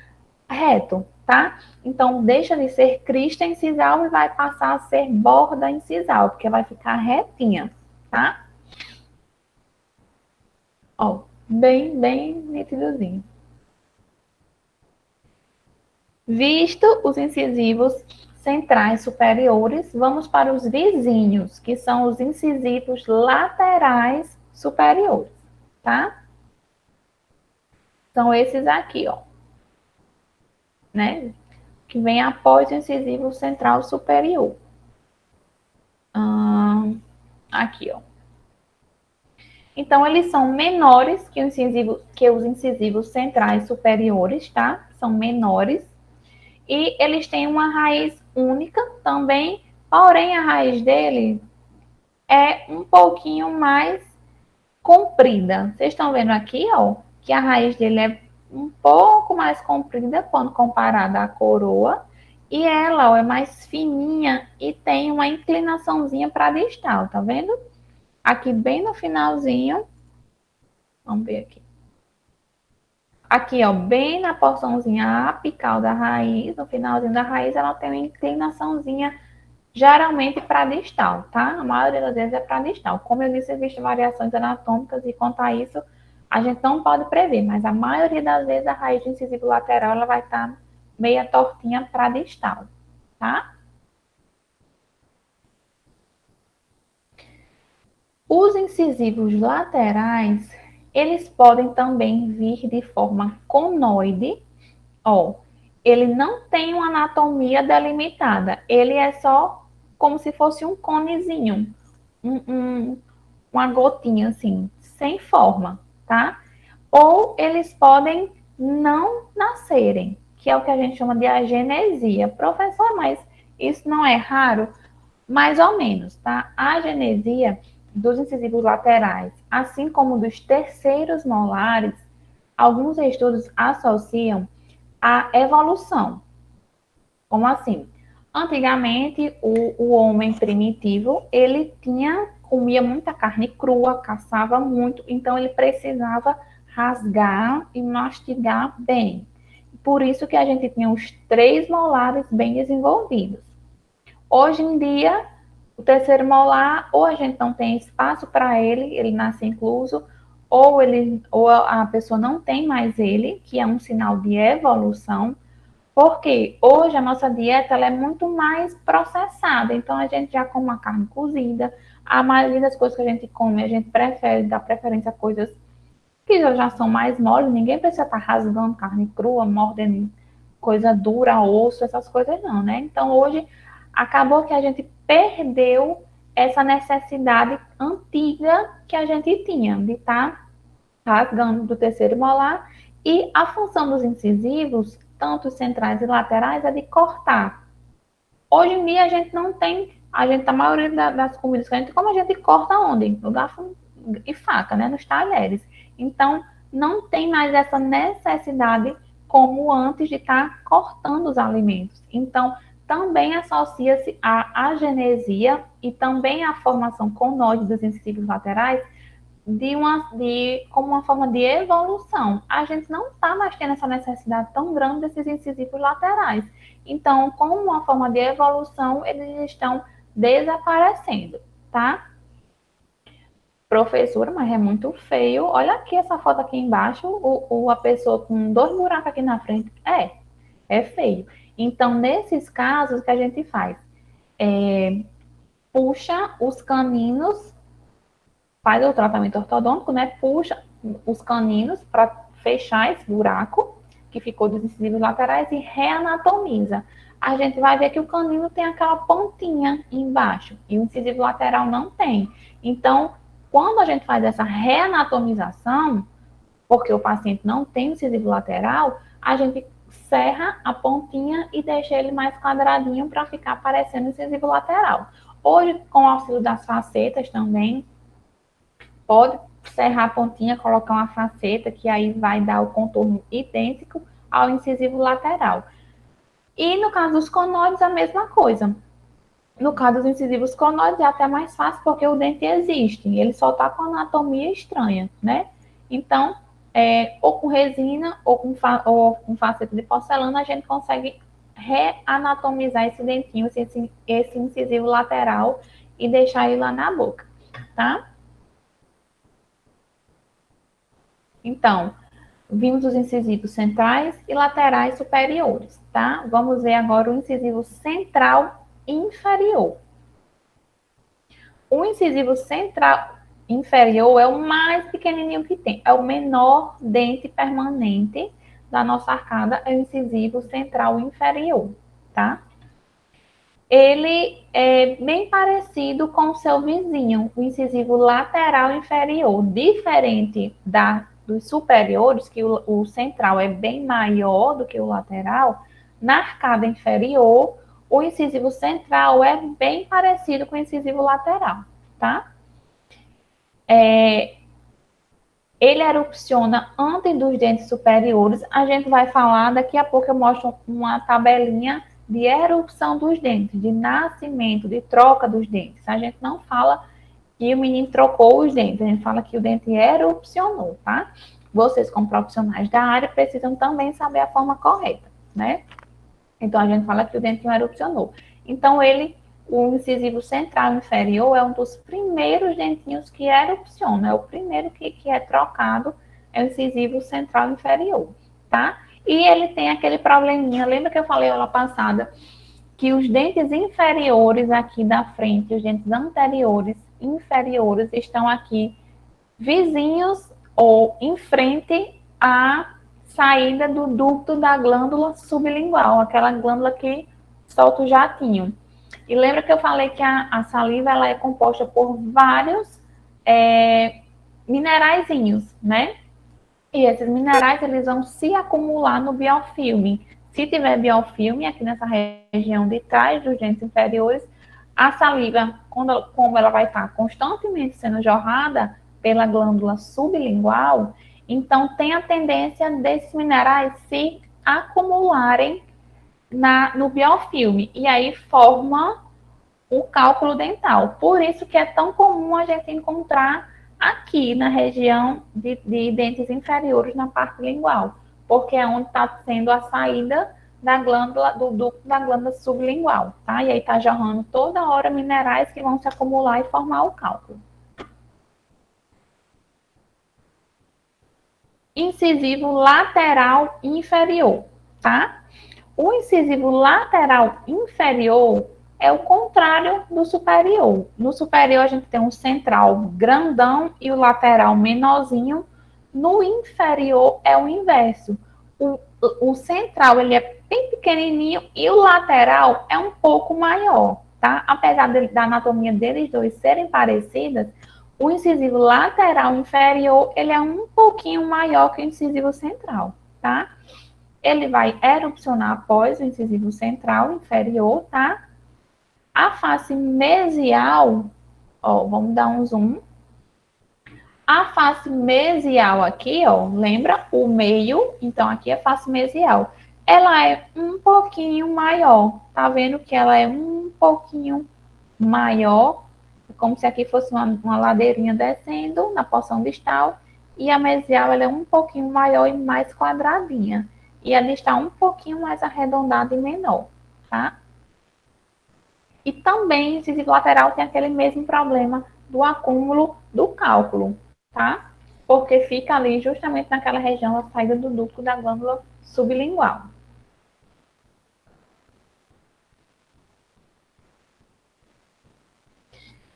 A: reto, tá? Então, deixa de ser crista incisal e vai passar a ser borda incisal, porque vai ficar retinha, tá? Ó, bem nitidozinho. Visto os incisivos centrais superiores, vamos para os vizinhos, que são os incisivos laterais superiores, tá? São esses aqui, ó, né? Que vem após o incisivo central superior. Aqui, ó. Então, eles são menores que os incisivos centrais superiores, tá? São menores. E eles têm uma raiz única também, porém a raiz dele é um pouquinho mais comprida. Vocês estão vendo aqui, ó, que a raiz dele é um pouco mais comprida quando comparada à coroa. E ela, ó, é mais fininha e tem uma inclinaçãozinha para distal, tá vendo? Aqui bem no finalzinho, vamos ver aqui. Aqui, ó, bem na porçãozinha apical da raiz, no finalzinho da raiz, ela tem uma inclinaçãozinha, geralmente para distal, tá? A maioria das vezes é para distal. Como eu disse, existem variações anatômicas e quanto a isso, a gente não pode prever, mas a maioria das vezes a raiz do incisivo lateral, ela vai estar meia tortinha para distal, tá? Os incisivos laterais, eles podem também vir de forma conoide. Ó, ele não tem uma anatomia delimitada, ele é só como se fosse um conezinho, uma gotinha assim, sem forma, tá? Ou eles podem não nascerem, que é o que a gente chama de agenesia. Professor, mas isso não é raro? Mais ou menos, tá? A agenesia dos incisivos laterais, assim como dos terceiros molares, alguns estudos associam a evolução. Como assim? Antigamente, o homem primitivo, ele comia muita carne crua, caçava muito, então ele precisava rasgar e mastigar bem. Por isso que a gente tinha os 3 molares bem desenvolvidos. Hoje em dia, o terceiro molar, ou a gente não tem espaço para ele nasce incluso, ou a pessoa não tem mais ele, que é um sinal de evolução, porque hoje a nossa dieta ela é muito mais processada, então a gente já come uma carne cozida, a maioria das coisas que a gente come, a gente prefere dar preferência a coisas que já são mais moles, ninguém precisa estar rasgando carne crua, mordendo coisa dura, osso, essas coisas não, né? Então hoje acabou que a gente perdeu essa necessidade antiga que a gente tinha de estar rasgando do terceiro molar, e a função dos incisivos, tanto centrais e laterais, é de cortar. Hoje em dia a gente não tem, a maioria das comidas que a gente come, a gente corta onde? No garfo e faca, né? Nos talheres. Então, não tem mais essa necessidade como antes de estar cortando os alimentos. Então, também associa-se à agenesia e também à formação conóide dos incisivos laterais como uma forma de evolução. A gente não está mais tendo essa necessidade tão grande desses incisivos laterais. Então, como uma forma de evolução, eles estão desaparecendo, tá? Professora, mas é muito feio. Olha aqui essa foto aqui embaixo, a pessoa com 2 buracos aqui na frente. É feio. Então, nesses casos, o que a gente faz? Puxa os caninos, faz o tratamento ortodôntico, né? Puxa os caninos para fechar esse buraco que ficou dos incisivos laterais e reanatomiza. A gente vai ver que o canino tem aquela pontinha embaixo e o incisivo lateral não tem. Então, quando a gente faz essa reanatomização, porque o paciente não tem incisivo lateral, a gente serra a pontinha e deixa ele mais quadradinho para ficar parecendo incisivo lateral. Hoje, com o auxílio das facetas também, pode serrar a pontinha, colocar uma faceta, que aí vai dar o contorno idêntico ao incisivo lateral. E no caso dos conóides, a mesma coisa. No caso dos incisivos conóides, é até mais fácil, porque o dente existe, ele só está com anatomia estranha, né? Então, ou com resina, ou com faceta de porcelana, a gente consegue reanatomizar esse dentinho, esse incisivo lateral, e deixar ele lá na boca, tá? Então, vimos os incisivos centrais e laterais superiores, tá? Vamos ver agora o incisivo central inferior. O incisivo central inferior é o mais pequenininho que tem, é o menor dente permanente da nossa arcada, é o incisivo central inferior, tá? Ele é bem parecido com o seu vizinho, o incisivo lateral inferior, diferente dos superiores, que o central é bem maior do que o lateral. Na arcada inferior, o incisivo central é bem parecido com o incisivo lateral, tá? Ele erupciona antes dos dentes superiores. A gente vai falar, daqui a pouco eu mostro uma tabelinha de erupção dos dentes, de nascimento, de troca dos dentes. A gente não fala que o menino trocou os dentes, a gente fala que o dente erupcionou, tá? Vocês, como profissionais da área, precisam também saber a forma correta, né? Então, a gente fala que o dentinho erupcionou. Então, o incisivo central inferior é um dos primeiros dentinhos que erupciona, é o primeiro que é trocado, é o incisivo central inferior, tá? E ele tem aquele probleminha, lembra que eu falei aula passada, que os dentes inferiores aqui da frente, os dentes anteriores, inferiores, estão aqui vizinhos ou em frente à saída do ducto da glândula sublingual, aquela glândula que solta o jatinho. E lembra que eu falei que a saliva ela é composta por vários mineraizinhos, né? E esses minerais eles vão se acumular no biofilme. Se tiver biofilme aqui nessa região de trás dos dentes inferiores, a saliva, como ela vai estar constantemente sendo jorrada pela glândula sublingual, então tem a tendência desses minerais se acumularem no biofilme. E aí forma o cálculo dental. Por isso que é tão comum a gente encontrar aqui na região de dentes inferiores na parte lingual, porque é onde está sendo a saída da glândula, do ducto da glândula sublingual, tá? E aí está jorrando toda hora minerais que vão se acumular e formar o cálculo. Incisivo lateral inferior, tá? O incisivo lateral inferior é o contrário do superior. No superior, a gente tem um central grandão e o lateral menorzinho. No inferior, é o inverso. O central, ele é bem pequenininho e o lateral é um pouco maior. tá? Apesar da anatomia deles dois serem parecidas, o incisivo lateral inferior, ele é um pouquinho maior que o incisivo central, tá? Ele vai erupcionar após o incisivo central inferior, tá? A face mesial, ó, vamos dar um zoom. A face mesial aqui, ó, lembra o meio? Então, aqui é a face mesial. Ela é um pouquinho maior. Tá vendo que ela é um pouquinho maior? Como se aqui fosse uma ladeirinha descendo na porção distal. E a mesial, ela é um pouquinho maior e mais quadradinha. E a distal um pouquinho mais arredondada e menor, tá? E também, o incisivo lateral tem aquele mesmo problema do acúmulo do cálculo, tá? Porque fica ali justamente naquela região, a saída do ducto da glândula sublingual.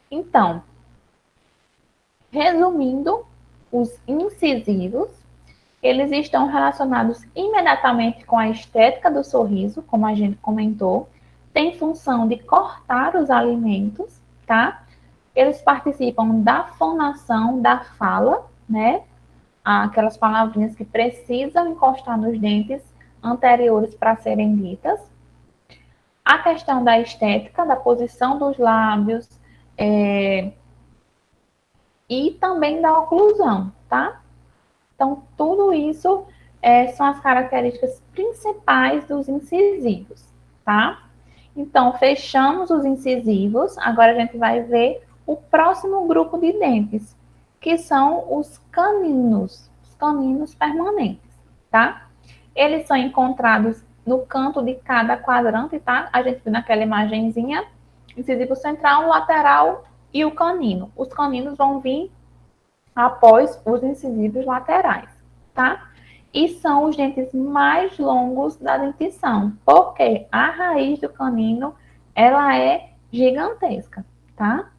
A: Então, resumindo, os incisivos, eles estão relacionados imediatamente com a estética do sorriso, como a gente comentou, tem função de cortar os alimentos, tá? Eles participam da fonação da fala, né? Aquelas palavrinhas que precisam encostar nos dentes anteriores para serem ditas. A questão da estética, da posição dos lábios, e também da oclusão, tá? Então, tudo isso são as características principais dos incisivos, tá? Então, fechamos os incisivos, agora a gente vai ver o próximo grupo de dentes, que são os caninos permanentes, tá? Eles são encontrados no canto de cada quadrante, tá? A gente viu naquela imagenzinha, incisivo central, lateral e o canino. Os caninos vão vir após os incisivos laterais, tá? E são os dentes mais longos da dentição, porque a raiz do canino, ela é gigantesca, tá?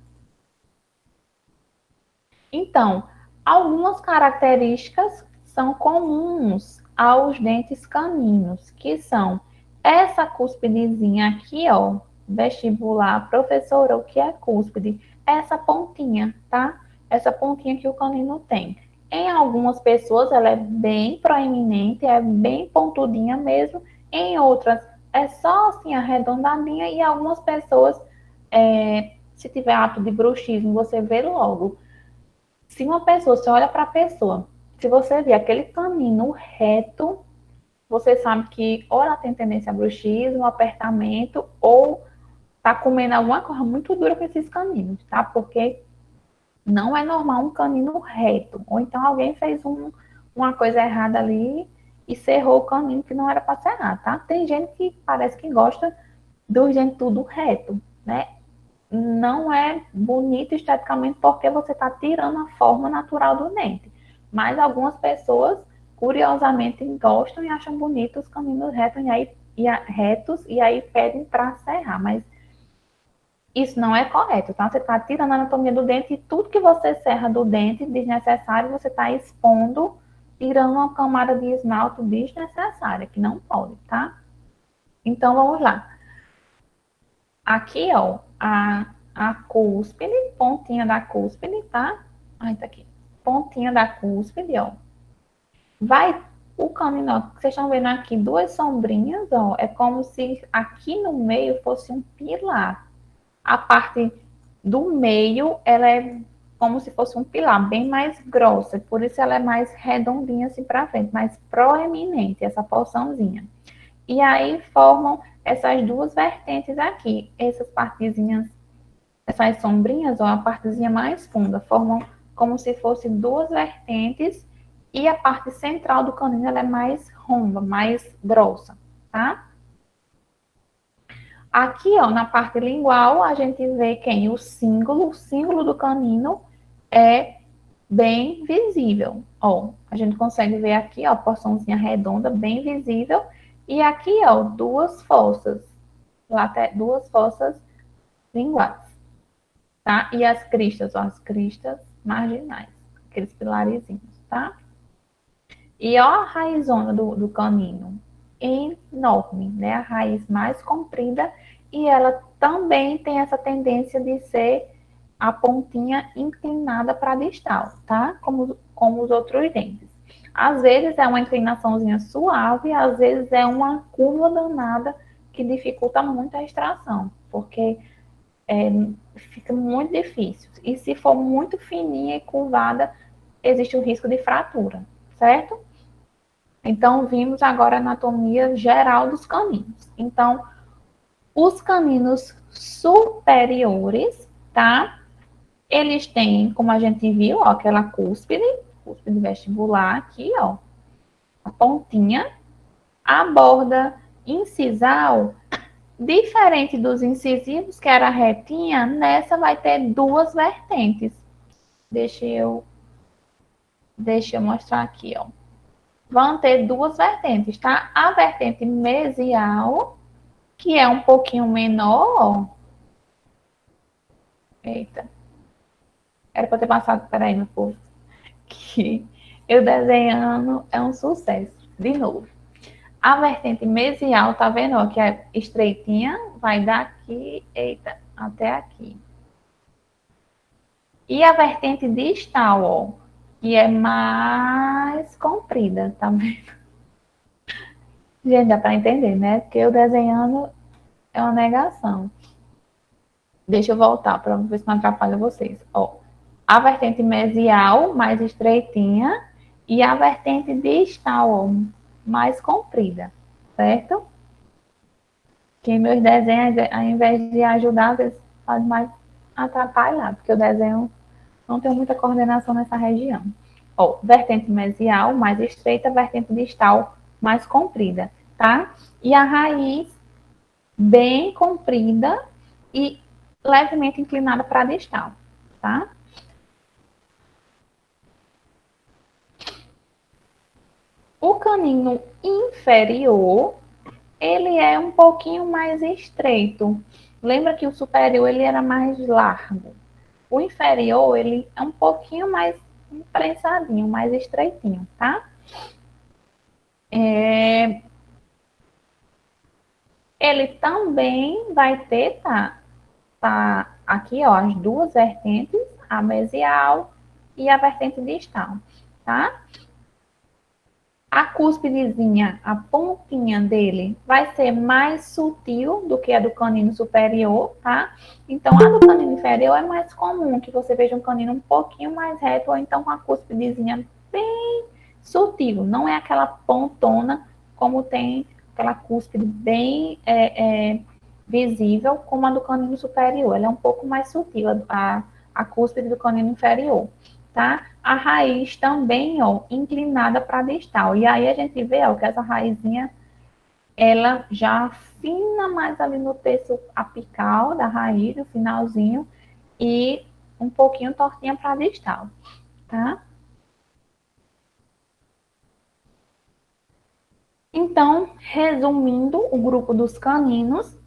A: Então, algumas características são comuns aos dentes caninos, que são essa cúspidezinha aqui, ó, vestibular, professora, o que é cúspide? Essa pontinha, tá? Essa pontinha que o canino tem. Em algumas pessoas ela é bem proeminente, é bem pontudinha mesmo, em outras é só assim arredondadinha e algumas pessoas, se tiver ato de bruxismo, você vê logo. Se uma pessoa, você olha para a pessoa, se você vê aquele caminho reto, você sabe que ou ela tem tendência a bruxismo, apertamento, ou tá comendo alguma coisa muito dura com esses caninos, tá? Porque não é normal um canino reto. Ou então alguém fez uma coisa errada ali e cerrou o canino que não era para cerrar, tá? Tem gente que parece que gosta do dente tudo reto, né? Não é bonito esteticamente porque você está tirando a forma natural do dente. Mas algumas pessoas, curiosamente, gostam e acham bonitos os caminhos retos e aí pedem para serrar. Mas isso não é correto, tá? Você está tirando a anatomia do dente e tudo que você serra do dente desnecessário, você está expondo, tirando uma camada de esmalte desnecessária, que não pode, tá? Então, vamos lá. Aqui, ó, a cúspide, pontinha da cúspide, tá? Ai, tá aqui. Pontinha da cúspide, ó. Vai o canino, ó, vocês estão vendo aqui duas sombrinhas, ó. É como se aqui no meio fosse um pilar. A parte do meio, ela é como se fosse um pilar, bem mais grossa. Por isso ela é mais redondinha assim para frente, mais proeminente, essa porçãozinha. E aí formam essas duas vertentes aqui. Essas partezinhas, essas sombrinhas, ó, a partezinha mais funda, formam como se fossem duas vertentes. E a parte central do canino ela é mais romba, mais grossa, tá? Aqui, ó, na parte lingual, a gente vê quem? O símbolo do canino é bem visível. Ó, a gente consegue ver aqui, ó, porçãozinha redonda, bem visível. E aqui, ó, duas fossas linguais, tá? E as cristas, ó, as cristas marginais, aqueles pilarizinhos, tá? E ó a raizona do canino, enorme, né? A raiz mais comprida e ela também tem essa tendência de ser a pontinha inclinada para a distal, tá? Como os outros dentes. Às vezes é uma inclinaçãozinha suave, às vezes é uma curva danada que dificulta muito a extração, porque fica muito difícil. E se for muito fininha e curvada, existe o risco de fratura, certo? Então, vimos agora a anatomia geral dos caninos. Então, os caninos superiores, tá? Eles têm, como a gente viu, ó, aquela cúspide vestibular aqui, ó, a pontinha, a borda incisal, diferente dos incisivos, que era retinha, nessa vai ter duas vertentes. Deixa eu mostrar aqui, ó. Vão ter duas vertentes, tá? A vertente mesial, que é um pouquinho menor, ó. Eita. Era para ter passado, peraí, meu povo. Que eu desenhando é um sucesso. De novo. A vertente mesial, tá vendo? Ó, que é estreitinha, vai daqui, eita, até aqui. E a vertente distal, ó, que é mais comprida, tá vendo? Gente, dá para entender, né? Porque eu desenhando é uma negação. Deixa eu voltar para ver se não atrapalha vocês. Ó, a vertente mesial, mais estreitinha, e a vertente distal, ó, mais comprida, certo? Que meus desenhos, ao invés de ajudar, às vezes faz mais atrapalhar, porque o desenho não tem muita coordenação nessa região. Ó, vertente mesial, mais estreita, vertente distal, mais comprida, tá? E a raiz bem comprida e levemente inclinada para a distal, tá? O canino inferior, ele é um pouquinho mais estreito. Lembra que o superior ele era mais largo. O inferior, ele é um pouquinho mais prensadinho, mais estreitinho, tá? Ele também vai ter, tá aqui, ó, as duas vertentes, a mesial e a vertente distal, tá? A cúspidezinha, a pontinha dele, vai ser mais sutil do que a do canino superior, tá? Então, a do canino inferior é mais comum que você veja um canino um pouquinho mais reto, ou então com a cúspidezinha bem sutil. Não é aquela pontona, como tem aquela cúspide bem visível, como a do canino superior. Ela é um pouco mais sutil, a cúspide do canino inferior, tá? A raiz também, ó, inclinada para distal. E aí a gente vê, ó, que essa raizinha, ela já afina mais ali no terço apical da raiz, no finalzinho, e um pouquinho tortinha para distal, tá? Então, resumindo o grupo dos caninos,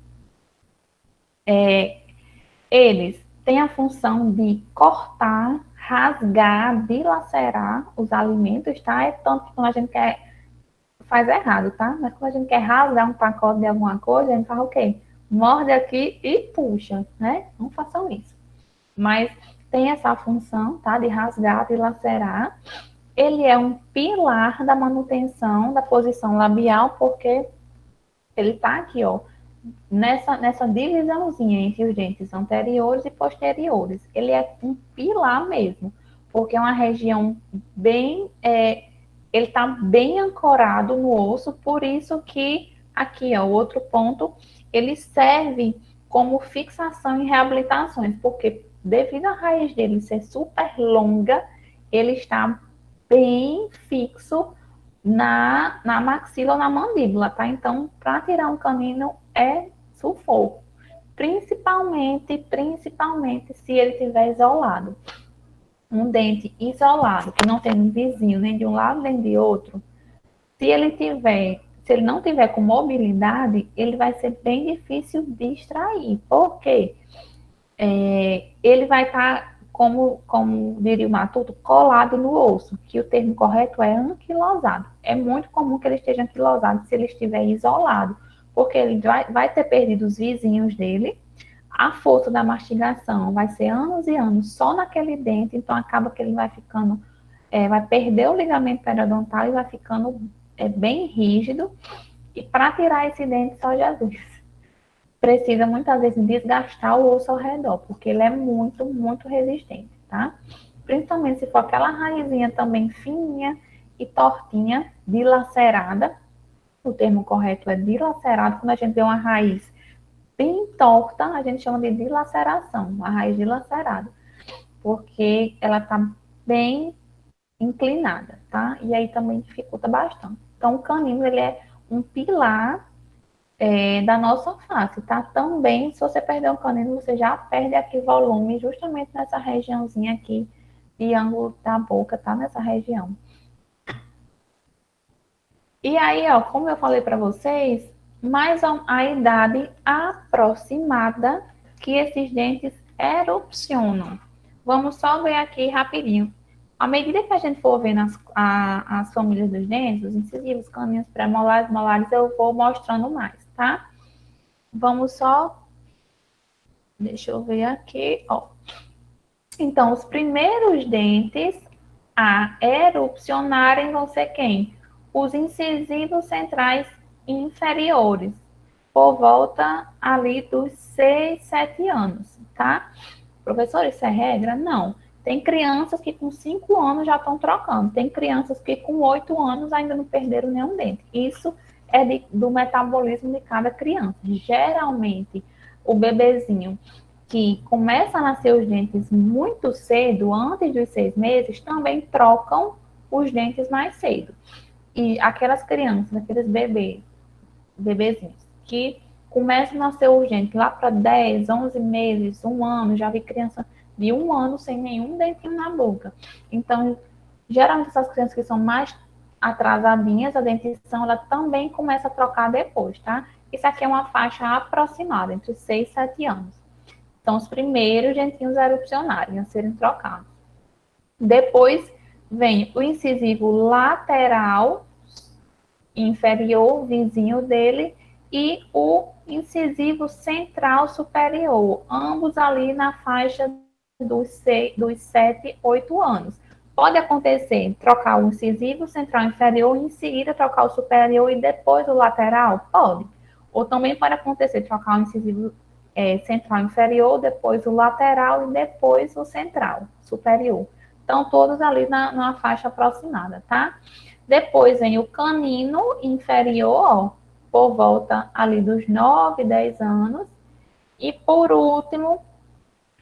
A: eles têm a função de cortar, rasgar, dilacerar os alimentos, tá? É tanto que quando a gente quer faz errado, tá? Mas quando a gente quer rasgar um pacote de alguma coisa, a gente faz o quê? Morde aqui e puxa, né? Não façam isso. Mas tem essa função, tá? De rasgar, de lacerar. Ele é um pilar da manutenção da posição labial, porque ele tá aqui, ó, nessa divisãozinha entre os dentes anteriores e posteriores. Ele é um pilar mesmo, porque é uma região bem ele está bem ancorado no osso, por isso que aqui, ó, o outro ponto, ele serve como fixação em reabilitações, porque devido à raiz dele ser super longa, ele está bem fixo na maxila ou na mandíbula, tá? Então, para tirar um canino é sufoco, principalmente se ele estiver isolado. Um dente isolado, que não tem um vizinho nem de um lado nem de outro, se ele não tiver com mobilidade, ele vai ser bem difícil de extrair. Por quê? Ele vai estar, como diria o Matuto, colado no osso, que o termo correto é anquilosado. É muito comum que ele esteja anquilosado se ele estiver isolado, porque ele vai ter perdido os vizinhos dele, a força da mastigação vai ser anos e anos só naquele dente, então acaba que ele vai ficando, vai perder o ligamento periodontal e vai ficando bem rígido. E para tirar esse dente, só Jesus precisa muitas vezes desgastar o osso ao redor, porque ele é muito, muito resistente, tá? Principalmente se for aquela raizinha também fininha e tortinha, dilacerada. O termo correto é dilacerado. Quando a gente vê uma raiz bem torta, a gente chama de dilaceração, a raiz dilacerada, porque ela está bem inclinada, tá? E aí também dificulta bastante. Então, o canino, ele é um pilar da nossa face, tá? Também, se você perder um canino, você já perde aqui volume, justamente nessa regiãozinha aqui, de ângulo da boca, tá? Nessa região. E aí, ó, como eu falei para vocês, mais a idade aproximada que esses dentes erupcionam. Vamos só ver aqui rapidinho. À medida que a gente for vendo as famílias dos dentes, os incisivos, caninos, pré-molares, molares, eu vou mostrando mais, tá? Vamos só... Deixa eu ver aqui, ó. Então, os primeiros dentes a erupcionarem vão ser quem? Os incisivos centrais inferiores, por volta ali dos 6, 7 anos, tá? Professor, isso é regra? Não. Tem crianças que com 5 anos já estão trocando. Tem crianças que com 8 anos ainda não perderam nenhum dente. Isso é do metabolismo de cada criança. Geralmente, o bebezinho que começa a nascer os dentes muito cedo, antes dos 6 meses, também trocam os dentes mais cedo. E aquelas crianças, aqueles bebezinhos, que começam a nascer os dentes lá para 10, 11 meses, 1 ano, já vi criança de 1 ano sem nenhum dentinho na boca. Então, geralmente essas crianças que são mais atrasadinhas, a dentição, ela também começa a trocar depois, tá? Isso aqui é uma faixa aproximada, entre 6 e 7 anos. São os primeiros dentinhos erupcionários a serem trocados. Depois vem o incisivo lateral inferior, vizinho dele, e o incisivo central superior, ambos ali na faixa dos 7, 8 anos. Pode acontecer trocar o incisivo central inferior e em seguida trocar o superior e depois o lateral? Pode. Ou também pode acontecer trocar o incisivo central inferior, depois o lateral e depois o central superior. Então, todos ali numa faixa aproximada, tá? Depois vem o canino inferior, por volta ali dos 9, 10 anos. E por último,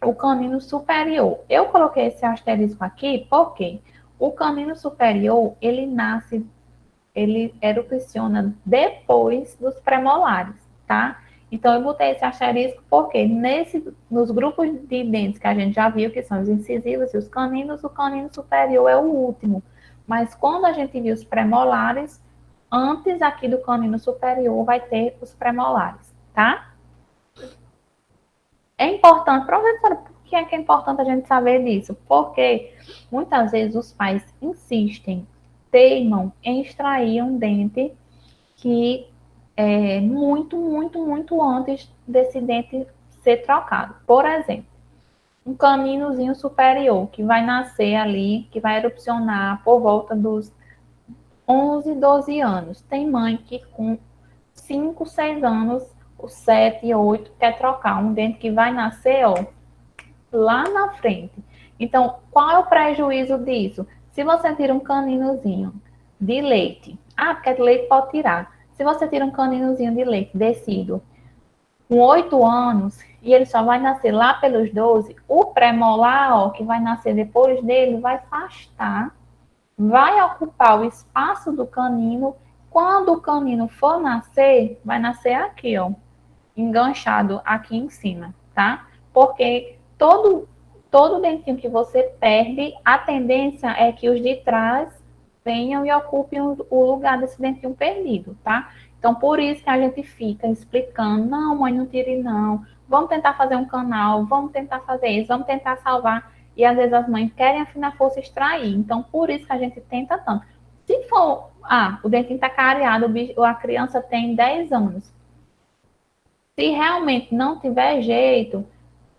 A: o canino superior. Eu coloquei esse asterisco aqui porque o canino superior, ele erupciona depois dos premolares, tá? Então, eu botei esse asterisco porque nos grupos de dentes que a gente já viu, que são os incisivos e os caninos, o canino superior é o último. Mas quando a gente viu os premolares, antes aqui do canino superior vai ter os premolares, tá? É importante, professora, por que é importante a gente saber disso? Porque muitas vezes os pais insistem, teimam em extrair um dente que é muito, muito, muito antes desse dente ser trocado. Por exemplo, um caninozinho superior que vai nascer ali, que vai erupcionar por volta dos 11, 12 anos. Tem mãe que com 5, 6 anos, o 7, 8, quer trocar um dente que vai nascer, ó, lá na frente. Então, qual é o prejuízo disso? Se você tira um caninozinho de leite, porque de leite pode tirar. Se você tira um caninozinho de leite descido com 8 anos e ele só vai nascer lá pelos 12, o pré-molar, ó, que vai nascer depois dele, vai afastar, vai ocupar o espaço do canino. Quando o canino for nascer, vai nascer aqui, ó, enganchado aqui em cima, tá? Porque todo dentinho que você perde, a tendência é que os de trás venham e ocupem o lugar desse dentinho perdido, tá? Então, por isso que a gente fica explicando, não, mãe, não tire não, vamos tentar fazer um canal, vamos tentar fazer isso, vamos tentar salvar. E às vezes as mães querem afinar força e extrair. Então, por isso que a gente tenta tanto. Se for, o dentinho tá careado, a criança tem 10 anos, Se realmente não tiver jeito,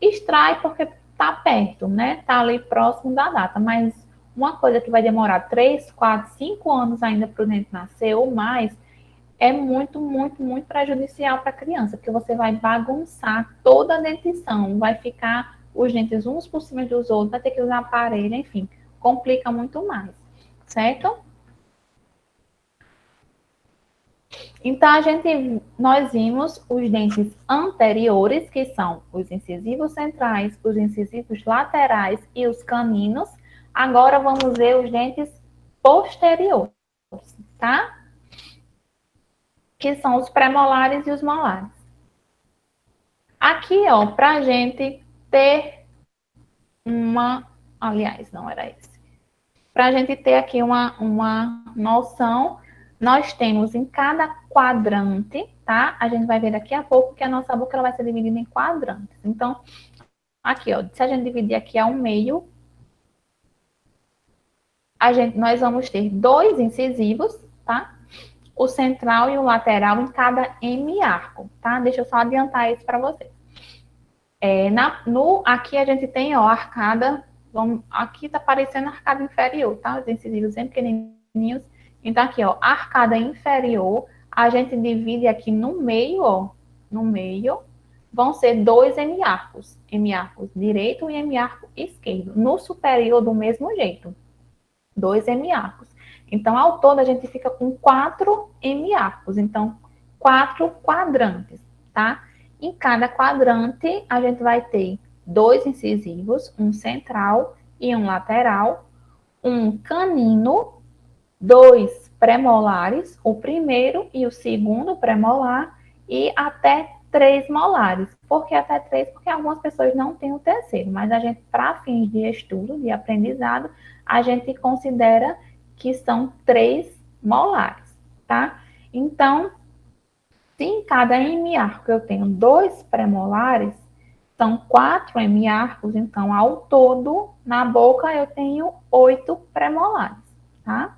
A: extrai porque tá perto, né? Tá ali próximo da data. Mas uma coisa que vai demorar 3, 4, 5 anos ainda para o dente nascer ou mais, é muito, muito, muito prejudicial para a criança, porque você vai bagunçar toda a dentição, vai ficar os dentes uns por cima dos outros, vai ter que usar aparelho, enfim, complica muito mais, certo? Então, nós vimos os dentes anteriores, que são os incisivos centrais, os incisivos laterais e os caninos. Agora vamos ver os dentes posteriores, tá? Que são os premolares e os molares. Aqui, ó, pra gente ter uma. Aliás, não era esse. Pra gente ter aqui uma noção, nós temos em cada quadrante, tá? A gente vai ver daqui a pouco que a nossa boca ela vai ser dividida em quadrantes. Então, aqui, ó, se a gente dividir aqui ao meio, nós vamos ter dois incisivos, tá? O central e o lateral em cada hemiarco, tá? Deixa eu só adiantar isso para vocês. Aqui a gente tem, ó, a arcada. Aqui tá parecendo a arcada inferior, tá? Os incisivos bem pequenininhos. Então, aqui, ó, a arcada inferior, a gente divide aqui no meio, ó. No meio, vão ser dois hemiarcos. Hemiarcos direito e hemiarco esquerdo. No superior, do mesmo jeito. Dois hemiarcos. Então, ao todo, a gente fica com 4 hemiarcos. Então, 4 quadrantes, tá? Em cada quadrante, a gente vai ter dois incisivos, um central e um lateral, um canino, dois premolares, o primeiro e o segundo premolar, e até 3 molares. Por que até 3? Porque algumas pessoas não têm o terceiro, mas a gente, para fins de estudo, de aprendizado, a gente considera que são 3 molares, tá? Então, se em cada hemiarco eu tenho 2 premolares, são 4 hemiarcos, então ao todo, na boca eu tenho 8 premolares, tá?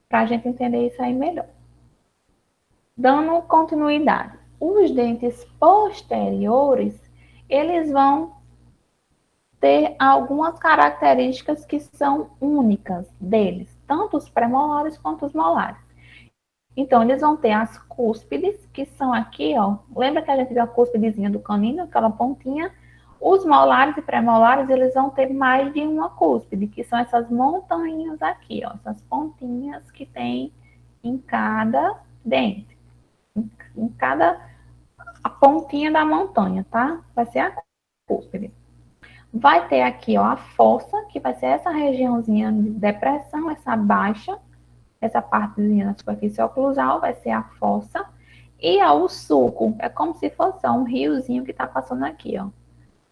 A: Para a gente entender isso aí melhor. Dando continuidade, os dentes posteriores, eles vão ter algumas características que são únicas deles, tanto os premolares quanto os molares. Então, eles vão ter as cúspides, que são aqui, ó. Lembra que a gente viu a cúspidezinha do canino, aquela pontinha? Os molares e premolares, eles vão ter mais de uma cúspide, que são essas montanhas aqui, ó. Essas pontinhas que tem em cada dente. Em cada a pontinha da montanha, tá? Vai ser a cúspide. Vai ter aqui, ó, a fossa, que vai ser essa regiãozinha de depressão, essa baixa, essa partezinha da superfície oclusal vai ser a fossa. E ó, o sulco, é como se fosse ó, um riozinho que tá passando aqui, ó.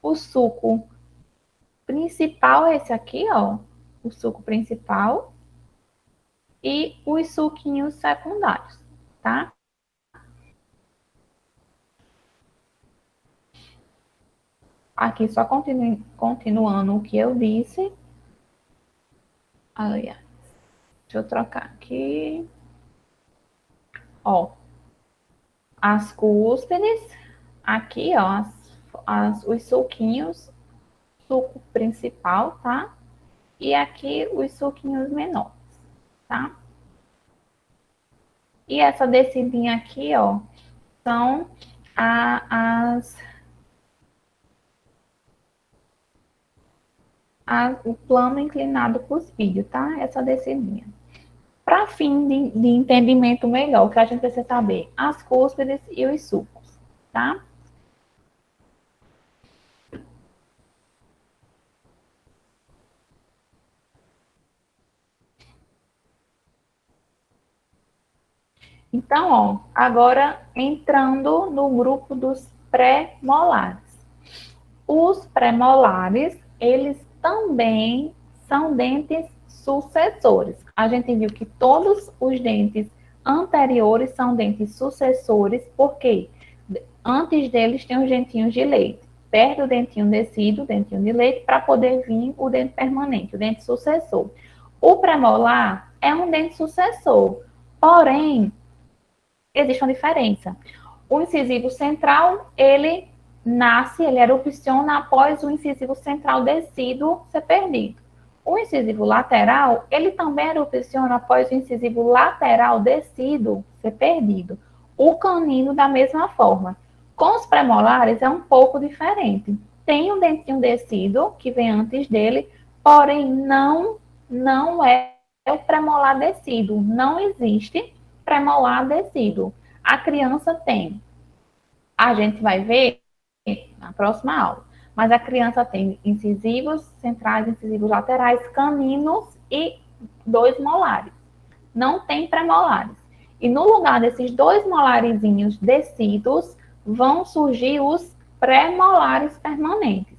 A: O sulco principal é esse aqui, ó. O sulco principal. E os sulquinhos secundários, tá? Aqui só continuando o que eu disse. Olha, deixa eu trocar aqui. Ó, as cúspides, aqui, ó, os sulquinhos, suco principal, tá? E aqui os suquinhos menores, tá? E essa descidinha aqui, ó, são o plano inclinado cuspido, tá? Essa descidinha. Para fim de entendimento melhor, o que a gente precisa saber? As cúspides e os sulcos, tá? Então, ó, agora entrando no grupo dos pré-molares. Os pré-molares, eles também são dentes sucessores. A gente viu que todos os dentes anteriores são dentes sucessores, porque antes deles tem os dentinhos de leite. Perde o dentinho descido, o dentinho de leite, para poder vir o dente permanente, o dente sucessor. O premolar é um dente sucessor, porém, existe uma diferença. O incisivo central, ele nasce, ele erupciona após o incisivo central decíduo ser perdido. O incisivo lateral, ele também erupciona após o incisivo lateral decíduo ser perdido. O canino da mesma forma. Com os premolares é um pouco diferente. Tem um dentinho decíduo que vem antes dele, porém não é o premolar decíduo. Não existe premolar decíduo. A criança tem. A gente vai ver na próxima aula. Mas a criança tem incisivos centrais, incisivos laterais, caninos e 2 molares. Não tem premolares. E no lugar desses 2 molarizinhos descidos, vão surgir os premolares permanentes.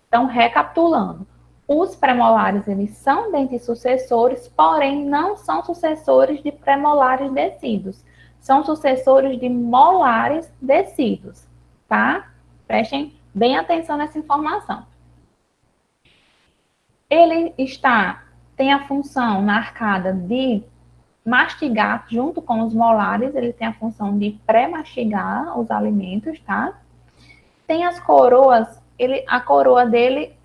A: Então, recapitulando, os premolares, eles são dentes sucessores, porém não são sucessores de premolares descidos. São sucessores de molares descidos, tá? Prestem bem atenção nessa informação. Ele tem a função na arcada de mastigar junto com os molares, ele tem a função de pré-mastigar os alimentos, tá? Tem as coroas, a coroa dele,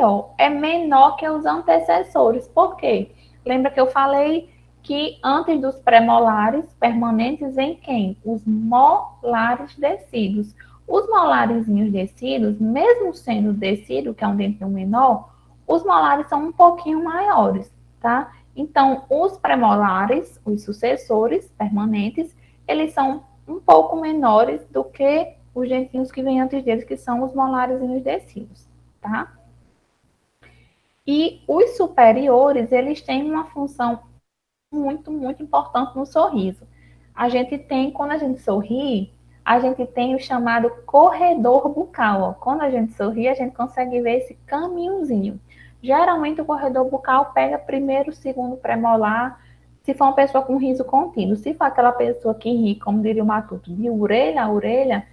A: ó, é menor que os antecessores. Por quê? Lembra que eu falei que antes dos premolares permanentes em quem? Os molares descidos. Os molarizinhos descidos, mesmo sendo descido, que é um dentinho menor, os molares são um pouquinho maiores, tá? Então, os premolares, os sucessores permanentes, eles são um pouco menores do que os dentinhos que vêm antes deles, que são os molarizinhos descidos, tá? E os superiores, eles têm uma função muito, muito importante no sorriso. A gente tem, quando a gente sorri, a gente tem o chamado corredor bucal. Ó. Quando a gente sorri, a gente consegue ver esse caminhozinho. Geralmente o corredor bucal pega primeiro, segundo premolar, se for uma pessoa com riso contínuo. Se for aquela pessoa que ri, como diria o Matuto, de orelha a orelha,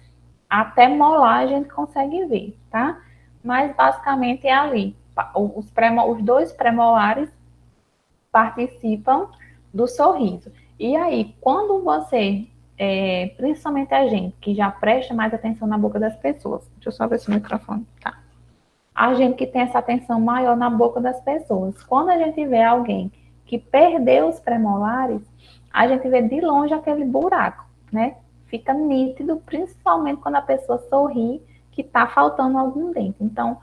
A: até molar a gente consegue ver, tá? Mas basicamente é ali. Os 2 premolares participam do sorriso. E aí, quando você, principalmente a gente, que já presta mais atenção na boca das pessoas, deixa eu só ver se o microfone tá. A gente que tem essa atenção maior na boca das pessoas, quando a gente vê alguém que perdeu os premolares, a gente vê de longe aquele buraco, né? Fica nítido, principalmente quando a pessoa sorri, que tá faltando algum dente. Então,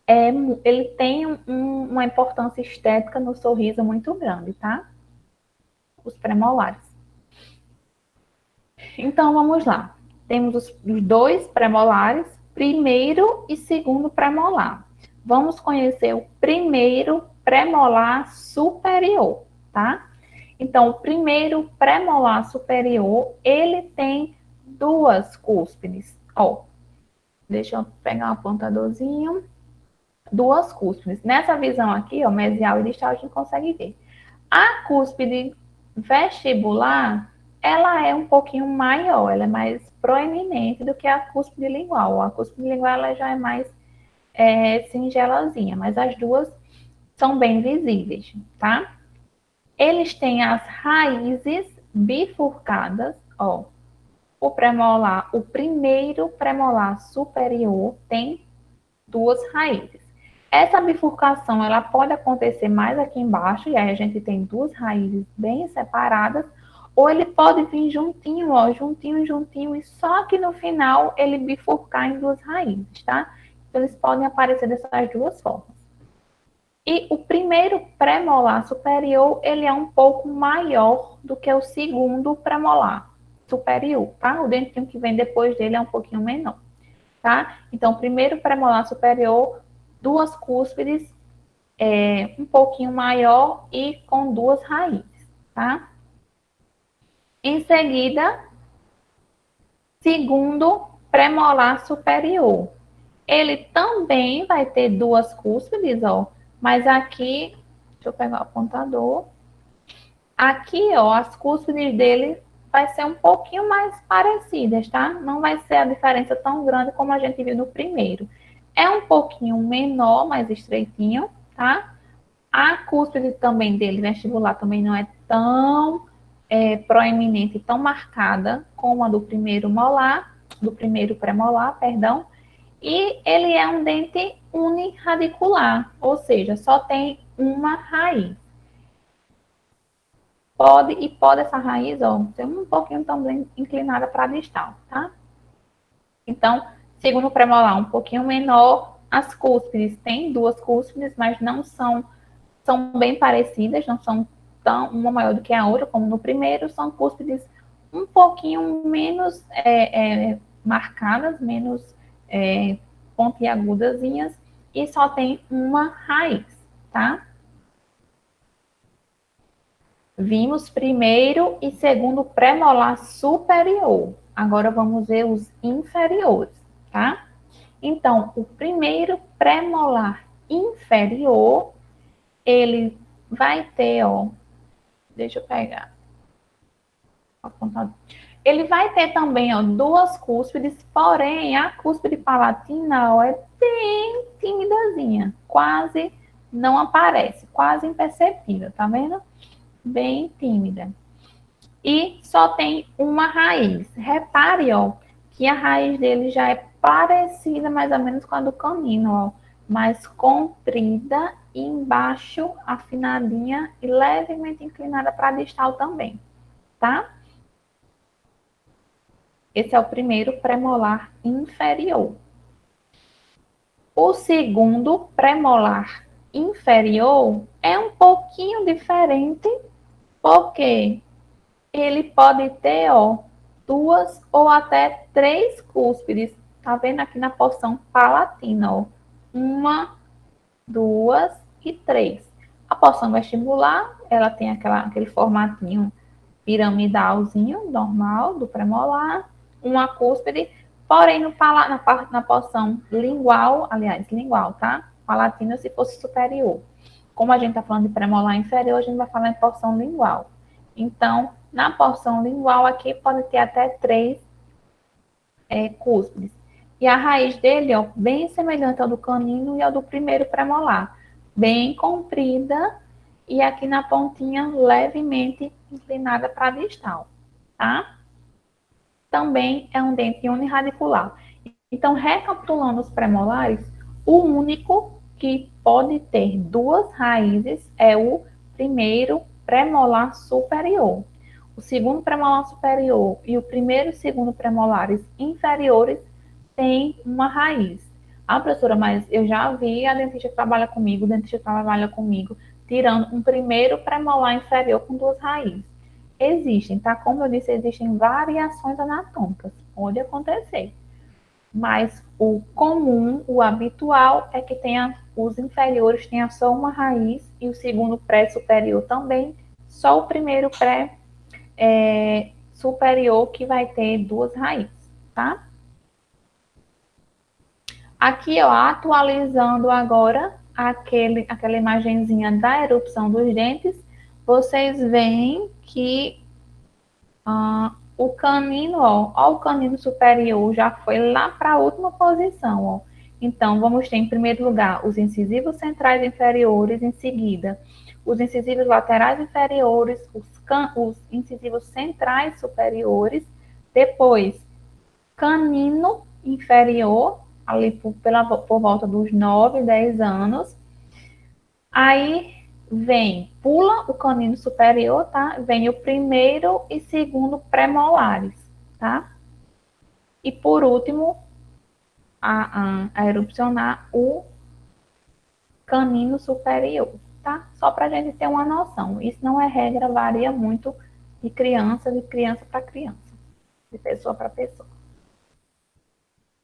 A: ele tem uma importância estética no sorriso muito grande, tá? Os premolares. Então, vamos lá. Temos os 2 premolares, primeiro e segundo premolar. Vamos conhecer o primeiro premolar superior, tá? Então, o primeiro premolar superior, ele tem 2 cúspides. Ó, deixa eu pegar um apontadorzinho. 2 cúspides. Nessa visão aqui, ó, mesial e distal, a gente consegue ver. A cúspide vestibular, ela é um pouquinho maior, ela é mais proeminente do que a cúspide lingual. A cúspide lingual ela já é mais singelazinha, mas as duas são bem visíveis, tá? Eles têm as raízes bifurcadas, ó. O premolar, o primeiro premolar superior tem 2 raízes. Essa bifurcação, ela pode acontecer mais aqui embaixo, e aí a gente tem 2 raízes bem separadas, ou ele pode vir juntinho, ó, juntinho, e só que no final ele bifurcar em 2 raízes, tá? Então, eles podem aparecer dessas 2 formas. E o primeiro premolar superior, ele é um pouco maior do que o segundo premolar superior, tá? O dentinho que vem depois dele é um pouquinho menor, tá? Então, o primeiro premolar superior, 2 cúspides, um pouquinho maior e com 2 raízes, tá? Em seguida, segundo premolar superior. Ele também vai ter 2 cúspides, ó, mas aqui, deixa eu pegar o apontador. Aqui, ó, as cúspides dele vai ser um pouquinho mais parecidas, tá? Não vai ser a diferença tão grande como a gente viu no primeiro. É um pouquinho menor, mais estreitinho, tá? A cúspide também dele, vestibular, também não é tão proeminente, tão marcada como a do primeiro molar, do primeiro premolar, perdão. E ele é um dente uniradicular, ou seja, só tem uma raiz. Pode essa raiz, ó, ser um pouquinho também inclinada para a distal, tá? Então, segundo premolar, um pouquinho menor. As cúspides, tem duas cúspides, mas não são bem parecidas, não são tão uma maior do que a outra, como no primeiro, são cúspides um pouquinho menos marcadas, menos pontiagudazinhas, e só tem uma raiz, tá? Vimos primeiro e segundo premolar superior. Agora vamos ver os inferiores, tá? Então, o primeiro premolar inferior, ele vai ter, ó, deixa eu pegar. Ele vai ter também, ó, duas cúspides, porém a cúspide palatina, ó, é bem timidazinha, quase não aparece, quase imperceptível, tá vendo? Bem tímida. E só tem uma raiz. Repare, ó, que a raiz dele já é parecida mais ou menos com a do canino, ó, mais comprida e embaixo afinadinha e levemente inclinada para a distal também, tá? Esse é o primeiro premolar inferior. O segundo premolar inferior é um pouquinho diferente, porque ele pode ter, ó, duas ou até três cúspides. Tá vendo aqui na porção palatina, ó? Uma, duas e três. A porção vestibular, ela tem aquele formatinho piramidalzinho, normal, do premolar, uma cúspide, porém na porção lingual, aliás, lingual, tá? Palatina se fosse superior. Como a gente está falando de premolar inferior, a gente vai falar em porção lingual. Então, na porção lingual aqui pode ter até três cúspides. E a raiz dele, ó, bem semelhante ao do canino e ao do primeiro premolar. Bem comprida e aqui na pontinha levemente inclinada para a distal, tá? Também é um dente uniradicular. Então, recapitulando os premolares, o único que pode ter duas raízes é o primeiro premolar superior. O segundo premolar superior e o primeiro e segundo premolares inferiores têm uma raiz. Ah, professora, mas eu já vi a dentista que trabalha comigo, o dentista que trabalha comigo, tirando um primeiro premolar inferior com duas raízes. Existem, tá? Como eu disse, existem variações anatômicas. Pode acontecer. Mas o comum, o habitual, é que tenha os inferiores tenha só uma raiz e o segundo pré-superior também, só o primeiro pré-superior que vai ter duas raízes, tá? Aqui, ó, atualizando agora aquela imagenzinha da erupção dos dentes, vocês veem que o canino, ó, o canino superior já foi lá para a última posição, ó. Então, vamos ter em primeiro lugar os incisivos centrais inferiores, em seguida os incisivos laterais inferiores, os incisivos centrais superiores, depois canino inferior, ali por volta dos 9, 10 anos. Aí pula o canino superior, tá? Vem o primeiro e segundo premolares, tá? E por último, a erupcionar o canino superior, tá? Só para a gente ter uma noção. Isso não é regra, varia muito de criança para criança, de pessoa para pessoa.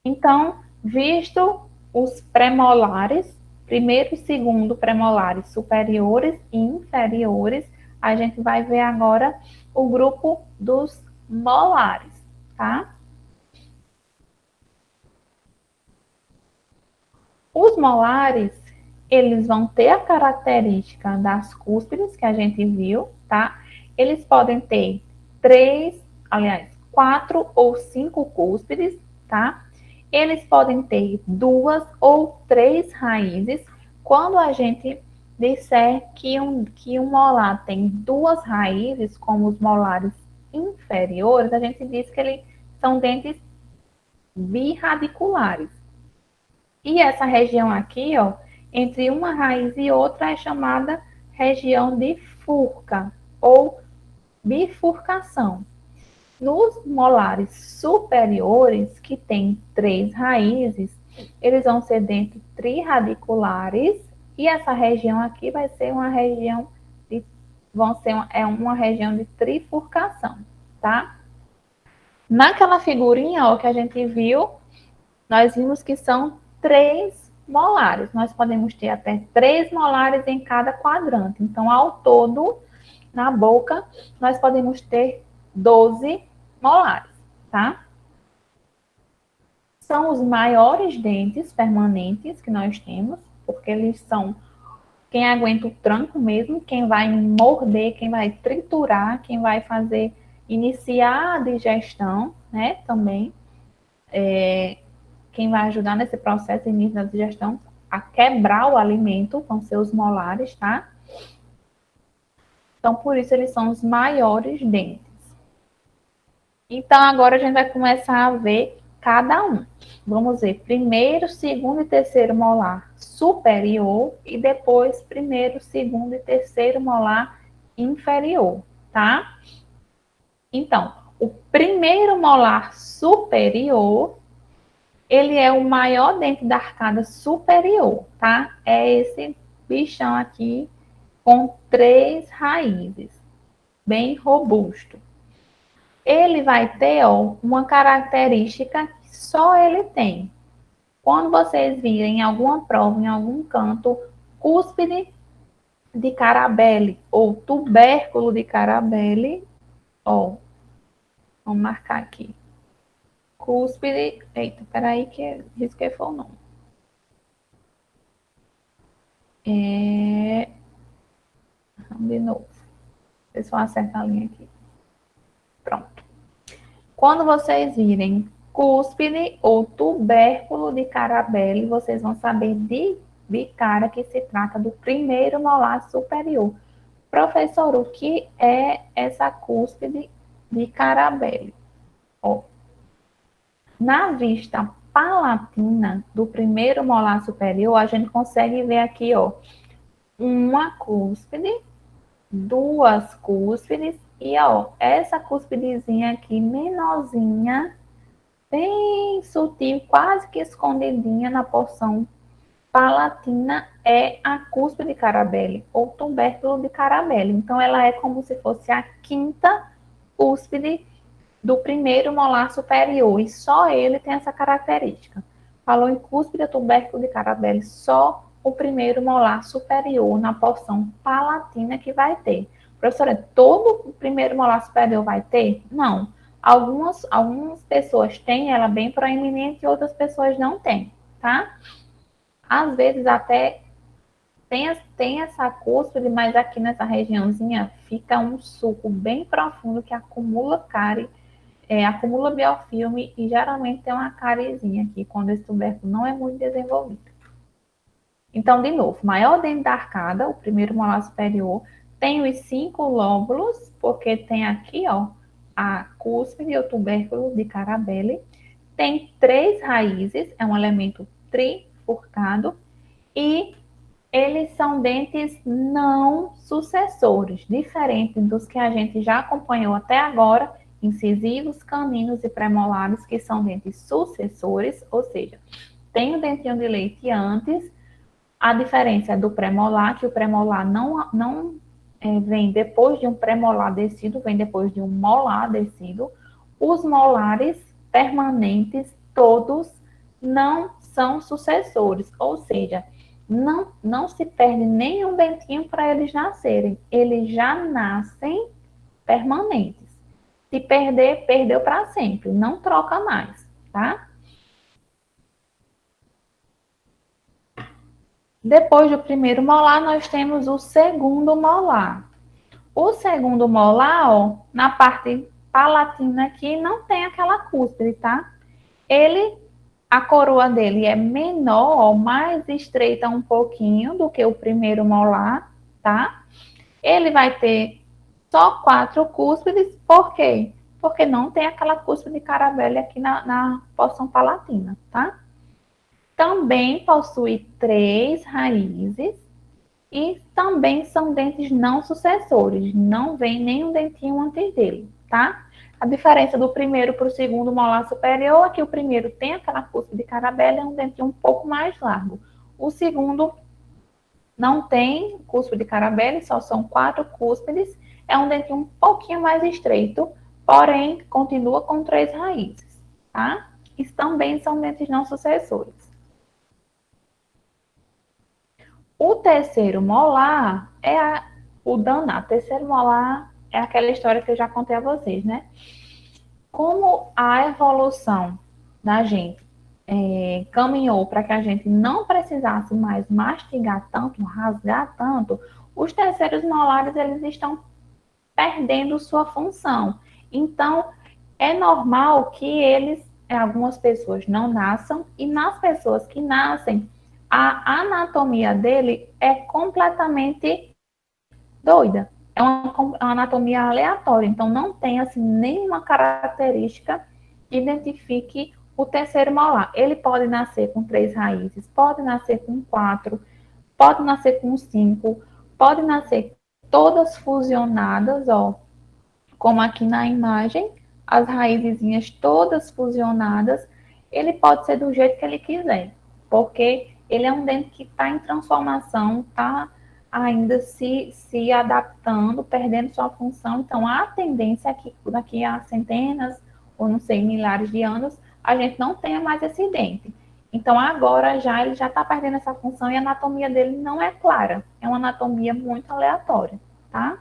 A: Então, visto os premolares, primeiro e segundo premolares superiores e inferiores, a gente vai ver agora o grupo dos molares, tá? Os molares, eles vão ter a característica das cúspides que a gente viu, tá? Eles podem ter quatro ou cinco cúspides, tá? Eles podem ter duas ou três raízes. Quando a gente disser que um molar tem duas raízes, como os molares inferiores, a gente diz que eles são dentes birradiculares. E essa região aqui, ó, entre uma raiz e outra é chamada região de furca ou bifurcação. Nos molares superiores, que tem 3 raízes, eles vão ser dentes trirradiculares e essa região aqui vai ser uma região de uma região de trifurcação, tá? Naquela figurinha, ó, que a gente viu, nós vimos que são 3 molares. Nós podemos ter até 3 molares em cada quadrante. Então, ao todo, na boca, nós podemos ter 12 molares, tá? São os maiores dentes permanentes que nós temos, porque eles são quem aguenta o tranco mesmo, quem vai morder, quem vai triturar, quem vai fazer, iniciar a digestão, né, também. Quem vai ajudar nesse processo de início da digestão a quebrar o alimento com seus molares, tá? Então, por isso, eles são os maiores dentes. Então, agora a gente vai começar a ver cada um. Vamos ver primeiro, segundo e terceiro molar superior e depois primeiro, segundo e terceiro molar inferior, tá? Então, o primeiro molar superior, ele é o maior dente da arcada superior, tá? É esse bichão aqui com 3 raízes, bem robusto. Ele vai ter, ó, uma característica que só ele tem. Quando vocês virem em alguma prova, em algum canto, cúspide de Carabelli ou tubérculo de Carabelli, ó, vamos marcar aqui. Cúspide, eita, peraí que risquei foi o nome. De novo. Vocês vão acertar a linha aqui. Pronto. Quando vocês virem cúspide ou tubérculo de Carabelli, vocês vão saber de cara que se trata do primeiro molar superior. Professor, o que é essa cúspide de Carabelli? Ó, na vista palatina do primeiro molar superior, a gente consegue ver aqui, ó, uma cúspide, 2 cúspides e, ó, essa cúspidezinha aqui menorzinha, bem sutil, quase que escondidinha na porção palatina, é a cúspide de Carabelli ou tubérculo de Carabelli. Então, ela é como se fosse a quinta cúspide do primeiro molar superior, e só ele tem essa característica. Falou em cúspide tubérculo de Carabelli, só o primeiro molar superior na porção palatina que vai ter. Professora, todo o primeiro molar superior vai ter? Não. Algumas pessoas têm ela bem proeminente e outras pessoas não têm, tá? Às vezes até tem essa cúspide, mas aqui nessa regiãozinha fica um suco bem profundo que acumula cárie, acumula biofilme e geralmente tem uma cariezinha aqui, quando esse tubérculo não é muito desenvolvido. Então, de novo, maior dente da arcada, o primeiro molar superior, tem os 5 lóbulos, porque tem aqui, ó, a cúspide e o tubérculo de Carabelli. Tem 3 raízes, é um elemento trifurcado, e eles são dentes não sucessores, diferente dos que a gente já acompanhou até agora, incisivos, caninos e premolares, que são dentes sucessores, ou seja, tem o dentinho de leite antes. A diferença é do premolar, que o premolar não vem depois de um premolar descido, vem depois de um molar descido. Os molares permanentes, todos, não são sucessores, ou seja, não se perde nenhum dentinho para eles nascerem. Eles já nascem permanentes. Se perder, perdeu para sempre, não troca mais, tá? Depois do primeiro molar, nós temos o segundo molar. O segundo molar, ó, na parte palatina aqui, não tem aquela cúspide, tá? Ele A coroa dele é menor, mais estreita um pouquinho do que o primeiro molar, tá? Ele vai ter só 4 cúspides, por quê? Porque não tem aquela cúspide Carabelli aqui na porção palatina, tá? Também possui 3 raízes e também são dentes não sucessores, não vem nenhum dentinho antes dele, tá? A diferença do primeiro para o segundo molar superior é que o primeiro tem aquela cúspide Carabelli, é um dentinho um pouco mais largo. O segundo não tem cúspide Carabelli, só são 4 cúspides, é um dentinho um pouquinho mais estreito, porém continua com 3 raízes, tá? E também são dentes não sucessores. O terceiro molar o danado. O terceiro molar é aquela história que eu já contei a vocês, né? Como a evolução da gente caminhou para que a gente não precisasse mais mastigar tanto, rasgar tanto, os terceiros molares eles estão perdendo sua função. Então, é normal que algumas pessoas não nasçam, e nas pessoas que nascem, a anatomia dele é completamente doida. É uma anatomia aleatória, então não tem assim nenhuma característica que identifique o terceiro molar. Ele pode nascer com 3 raízes, pode nascer com 4, pode nascer com 5, pode nascer todas fusionadas, ó, como aqui na imagem, as raizinhas todas fusionadas. Ele pode ser do jeito que ele quiser, porque ele é um dente que está em transformação, está ainda se adaptando, perdendo sua função. Então, a tendência é que daqui a centenas, ou não sei, milhares de anos, a gente não tenha mais esse dente. Então, agora já ele já está perdendo essa função e a anatomia dele não é clara. É uma anatomia muito aleatória, tá?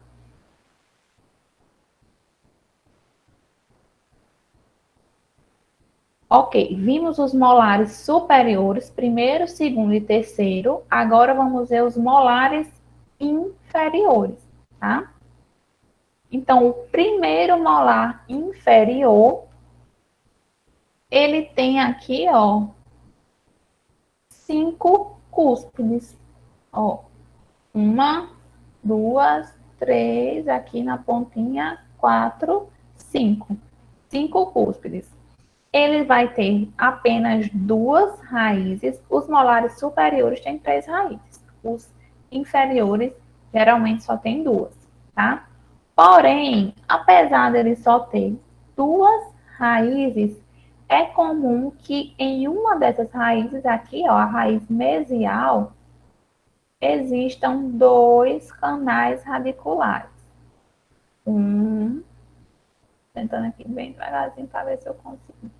A: Ok, vimos os molares superiores, primeiro, segundo e terceiro. Agora vamos ver os molares inferiores, tá? Então, o primeiro molar inferior, ele tem aqui, ó, 5 cúspides. Ó, uma, duas, três, aqui na pontinha, 4, 5. 5 cúspides. Ele vai ter apenas 2 raízes. Os molares superiores têm 3 raízes. Os inferiores geralmente só tem 2, tá? Porém, apesar dele só ter 2 raízes, é comum que em uma dessas raízes aqui, ó, a raiz mesial, existam 2 canais radiculares. Tentando aqui bem devagarzinho para ver se eu consigo.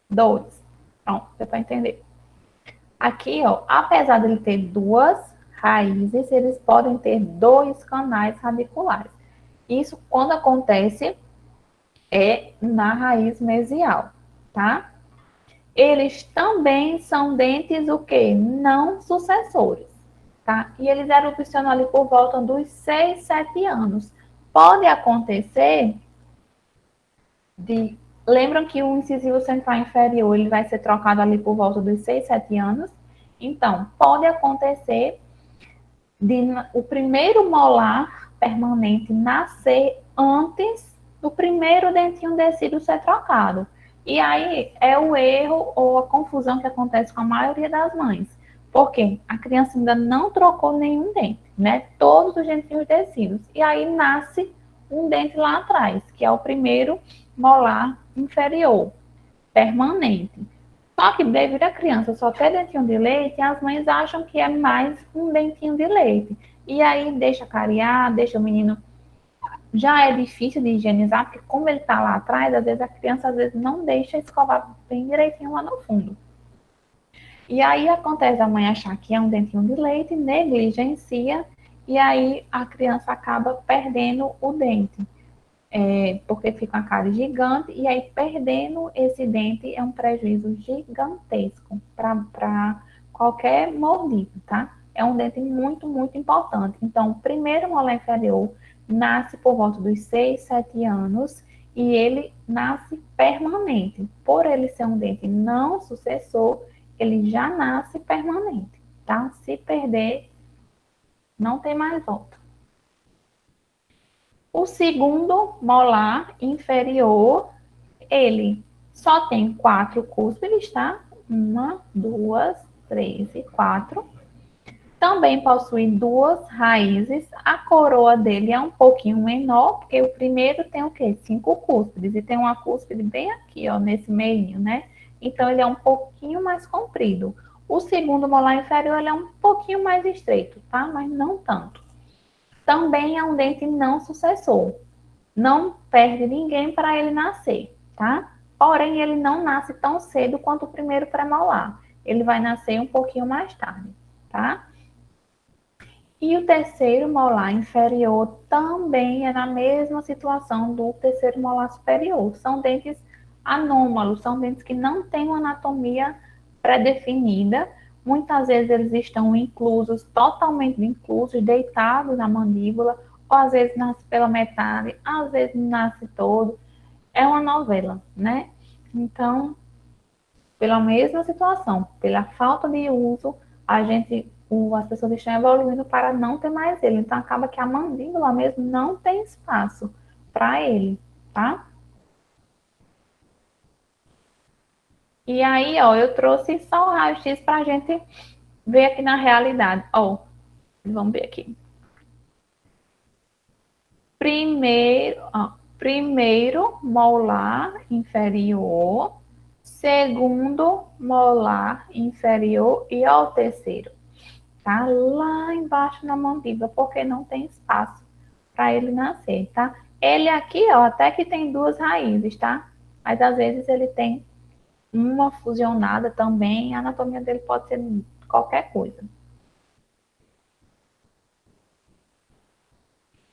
A: 2. Pronto, deu para entender. Aqui, ó, apesar de ele ter 2 raízes, eles podem ter 2 canais radiculares. Isso quando acontece na raiz mesial, tá? Eles também são dentes o quê? Não sucessores, tá? E eles erupcionam ali por volta dos 6, 7 anos. Pode acontecer de... Lembram que o incisivo central inferior ele vai ser trocado ali por volta dos 6, 7 anos? Então, pode acontecer de o primeiro molar permanente nascer antes do primeiro dentinho descido ser trocado. E aí é o erro ou a confusão que acontece com a maioria das mães. Porque a criança ainda não trocou nenhum dente, né? Todos os dentinhos descidos. E aí nasce um dente lá atrás, que é o primeiro molar inferior, permanente. Só que devido à criança só ter dentinho de leite, as mães acham que é mais um dentinho de leite. E aí deixa cariar, deixa o menino... Já é difícil de higienizar, porque como ele está lá atrás, às vezes a criança às vezes não deixa escovar bem direitinho lá no fundo. E aí acontece a mãe achar que é um dentinho de leite, negligencia, e aí a criança acaba perdendo o dente. Porque fica uma cárie gigante, e aí perdendo esse dente é um prejuízo gigantesco para qualquer mordido, tá? É um dente muito, muito importante. Então, o primeiro molar inferior nasce por volta dos 6, 7 anos, e ele nasce permanente. Por ele ser um dente não sucessor, ele já nasce permanente, tá? Se perder, não tem mais volta. O segundo molar inferior, ele só tem 4 cúspides, tá? 1, 2, 3 e 4. Também possui 2 raízes. A coroa dele é um pouquinho menor, porque o primeiro tem o quê? 5 cúspides. E tem uma cúspide bem aqui, ó, nesse meio, né? Então, ele é um pouquinho mais comprido. O segundo molar inferior, ele é um pouquinho mais estreito, tá? Mas não tanto. Também é um dente não sucessor. Não perde ninguém para ele nascer, tá? Porém, ele não nasce tão cedo quanto o primeiro premolar. Ele vai nascer um pouquinho mais tarde, tá? E o terceiro molar inferior também é na mesma situação do terceiro molar superior. São dentes anômalos, são dentes que não têm uma anatomia pré-definida. Muitas vezes eles estão inclusos, totalmente inclusos, deitados na mandíbula, ou às vezes nasce pela metade, às vezes nasce todo. É uma novela, né? Então, pela mesma situação, pela falta de uso, as pessoas estão evoluindo para não ter mais ele. Então acaba que a mandíbula mesmo não tem espaço para ele, tá? E aí, ó, eu trouxe só o raio-x para a gente ver aqui na realidade. Ó, vamos ver aqui. Primeiro molar inferior, segundo molar inferior e ó, o terceiro. Tá lá embaixo na mandíbula, porque não tem espaço para ele nascer, tá? Ele aqui, ó, até que tem 2 raízes, tá? Mas às vezes ele tem uma fusionada também, a anatomia dele pode ser qualquer coisa.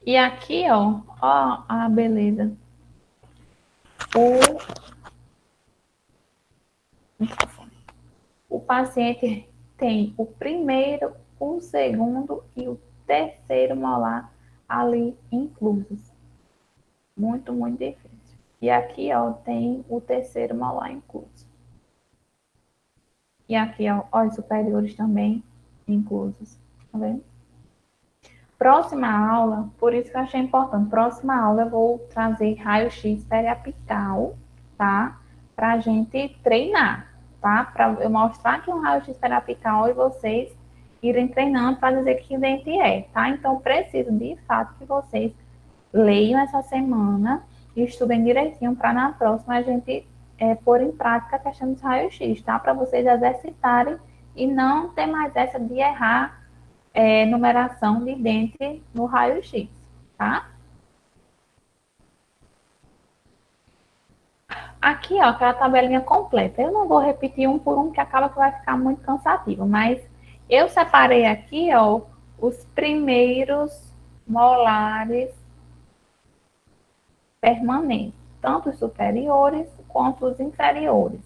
A: E aqui, ó a beleza. O, o paciente tem o primeiro, o segundo e o terceiro molar ali inclusos. Muito, muito difícil. E aqui, ó, tem o terceiro molar incluso. E aqui, ó, os superiores também inclusos. Tá vendo? Próxima aula, por isso que eu achei importante, próxima aula eu vou trazer raio-x periapical, tá? Pra gente treinar, tá? Pra eu mostrar aqui um raio-x periapical e vocês irem treinando para dizer que dente é, tá? Então, preciso de fato que vocês leiam essa semana e estudem direitinho para na próxima a gente pôr em prática a questão dos raios-x, tá? Para vocês exercitarem e não ter mais essa de errar numeração de dente no raio-x, tá? Aqui, ó, aquela tabelinha completa. Eu não vou repetir um por um, que acaba que vai ficar muito cansativo, mas eu separei aqui, ó, os primeiros molares permanentes, tanto os superiores quanto os inferiores,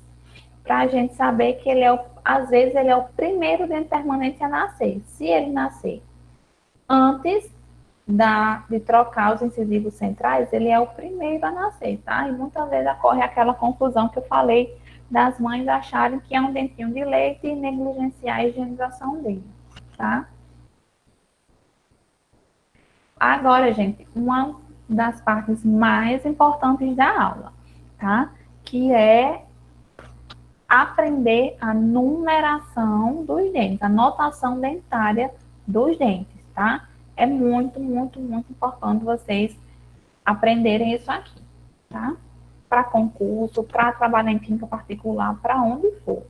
A: para a gente saber que ele é, às vezes, ele é o primeiro dente permanente a nascer. Se ele nascer antes de trocar os incisivos centrais, ele é o primeiro a nascer, tá? E muitas vezes ocorre aquela confusão que eu falei das mães acharem que é um dentinho de leite e negligenciar a higienização dele, tá? Agora, gente, uma das partes mais importantes da aula, tá? Que é aprender a numeração dos dentes, a notação dentária dos dentes, tá? É muito, muito, muito importante vocês aprenderem isso aqui, tá? Para concurso, para trabalhar em clínica particular, para onde for.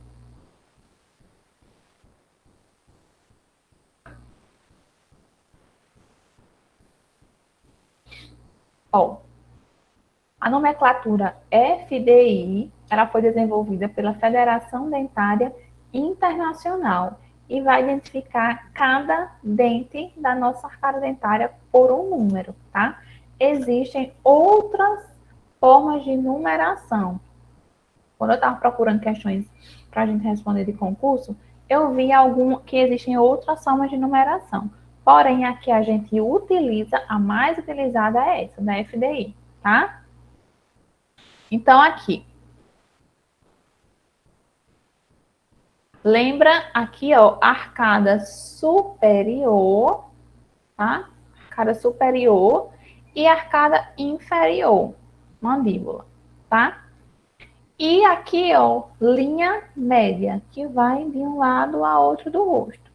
A: Ó, a nomenclatura FDI, ela foi desenvolvida pela Federação Dentária Internacional e vai identificar cada dente da nossa arcada dentária por um número, tá? Existem outras formas de numeração. Quando eu estava procurando questões para a gente responder de concurso, eu vi que existem outras formas de numeração. Porém, a que a gente utiliza, a mais utilizada é essa, da FDI, tá? Então, aqui. Lembra aqui, ó, arcada superior, tá? Arcada superior e arcada inferior, mandíbula, tá? E aqui, ó, linha média, que vai de um lado a outro do rosto.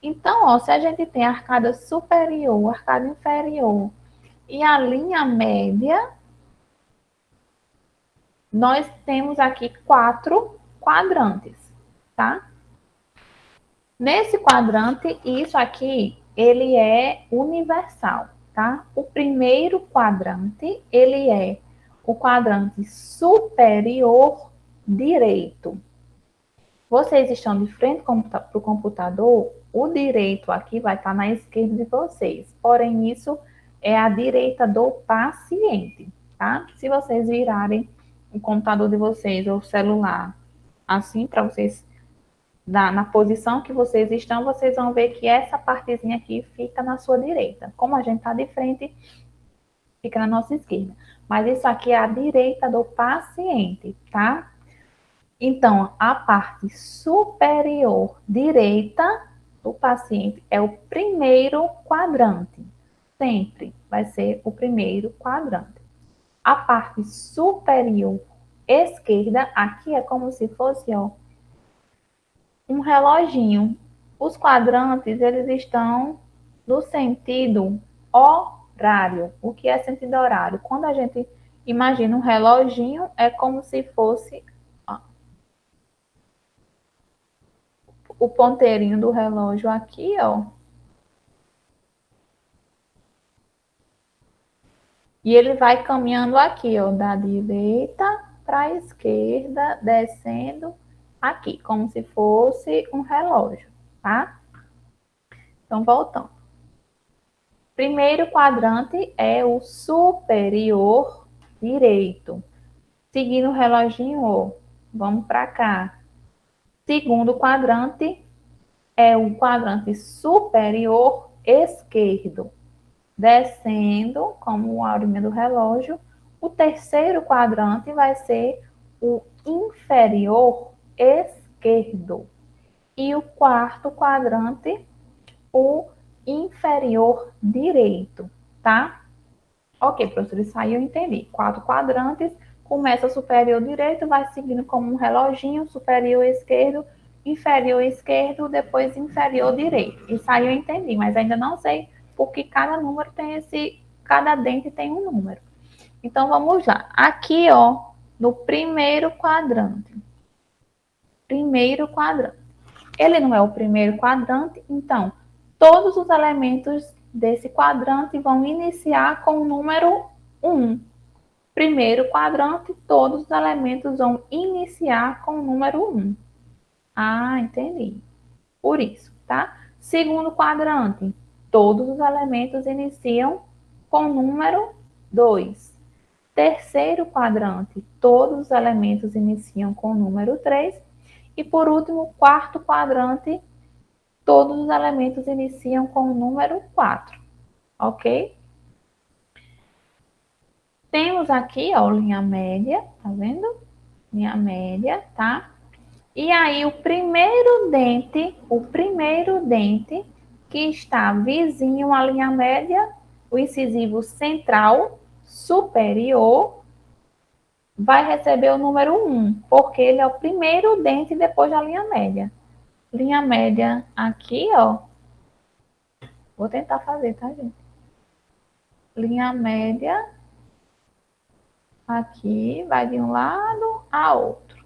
A: Então, ó, se a gente tem a arcada superior, a arcada inferior e a linha média, nós temos aqui 4 quadrantes, tá? Nesse quadrante, isso aqui, ele é universal, tá? O primeiro quadrante, ele é o quadrante superior direito. Vocês estão de frente para o computador, o direito aqui vai estar na esquerda de vocês. Porém, isso é a direita do paciente, tá? Se vocês virarem o computador de vocês ou o celular assim, para vocês na posição que vocês estão, vocês vão ver que essa partezinha aqui fica na sua direita. Como a gente está de frente, fica na nossa esquerda. Mas isso aqui é a direita do paciente, tá? Então, a parte superior direita do paciente é o primeiro quadrante. Sempre vai ser o primeiro quadrante. A parte superior esquerda, aqui é como se fosse, ó, um reloginho. Os quadrantes, eles estão no sentido horário. O que é sentido horário? Quando a gente imagina um reloginho, é como se fosse o ponteirinho do relógio aqui, ó. E ele vai caminhando aqui, ó, da direita para a esquerda, descendo aqui, como se fosse um relógio, tá? Então, voltando. Primeiro quadrante é o superior direito. Seguindo o reloginho, ó, vamos para cá. Segundo quadrante é o quadrante superior esquerdo. Descendo, como a horinha do relógio. O terceiro quadrante vai ser o inferior esquerdo. E o quarto quadrante, o inferior direito, tá? Ok, professor, isso aí eu entendi. 4 quadrantes, começa superior direito, vai seguindo como um reloginho, superior esquerdo, depois inferior direito. Isso aí eu entendi, mas ainda não sei porque cada número tem cada dente tem um número. Então vamos lá. Aqui, ó, no primeiro quadrante. Primeiro quadrante. Ele não é o primeiro quadrante, então todos os elementos desse quadrante vão iniciar com o número 1. Primeiro quadrante, todos os elementos vão iniciar com o número 1. Ah, entendi. Por isso, tá? Segundo quadrante, todos os elementos iniciam com o número 2. Terceiro quadrante, todos os elementos iniciam com o número 3. E por último, quarto quadrante, todos os elementos iniciam com o número 4. Ok? Temos aqui, ó, linha média, tá vendo? Linha média, tá? E aí, o primeiro dente que está vizinho à linha média, o incisivo central superior, vai receber o número 1, porque ele é o primeiro dente depois da linha média. Linha média aqui, ó. Vou tentar fazer, tá, gente? Linha média aqui vai de um lado a outro.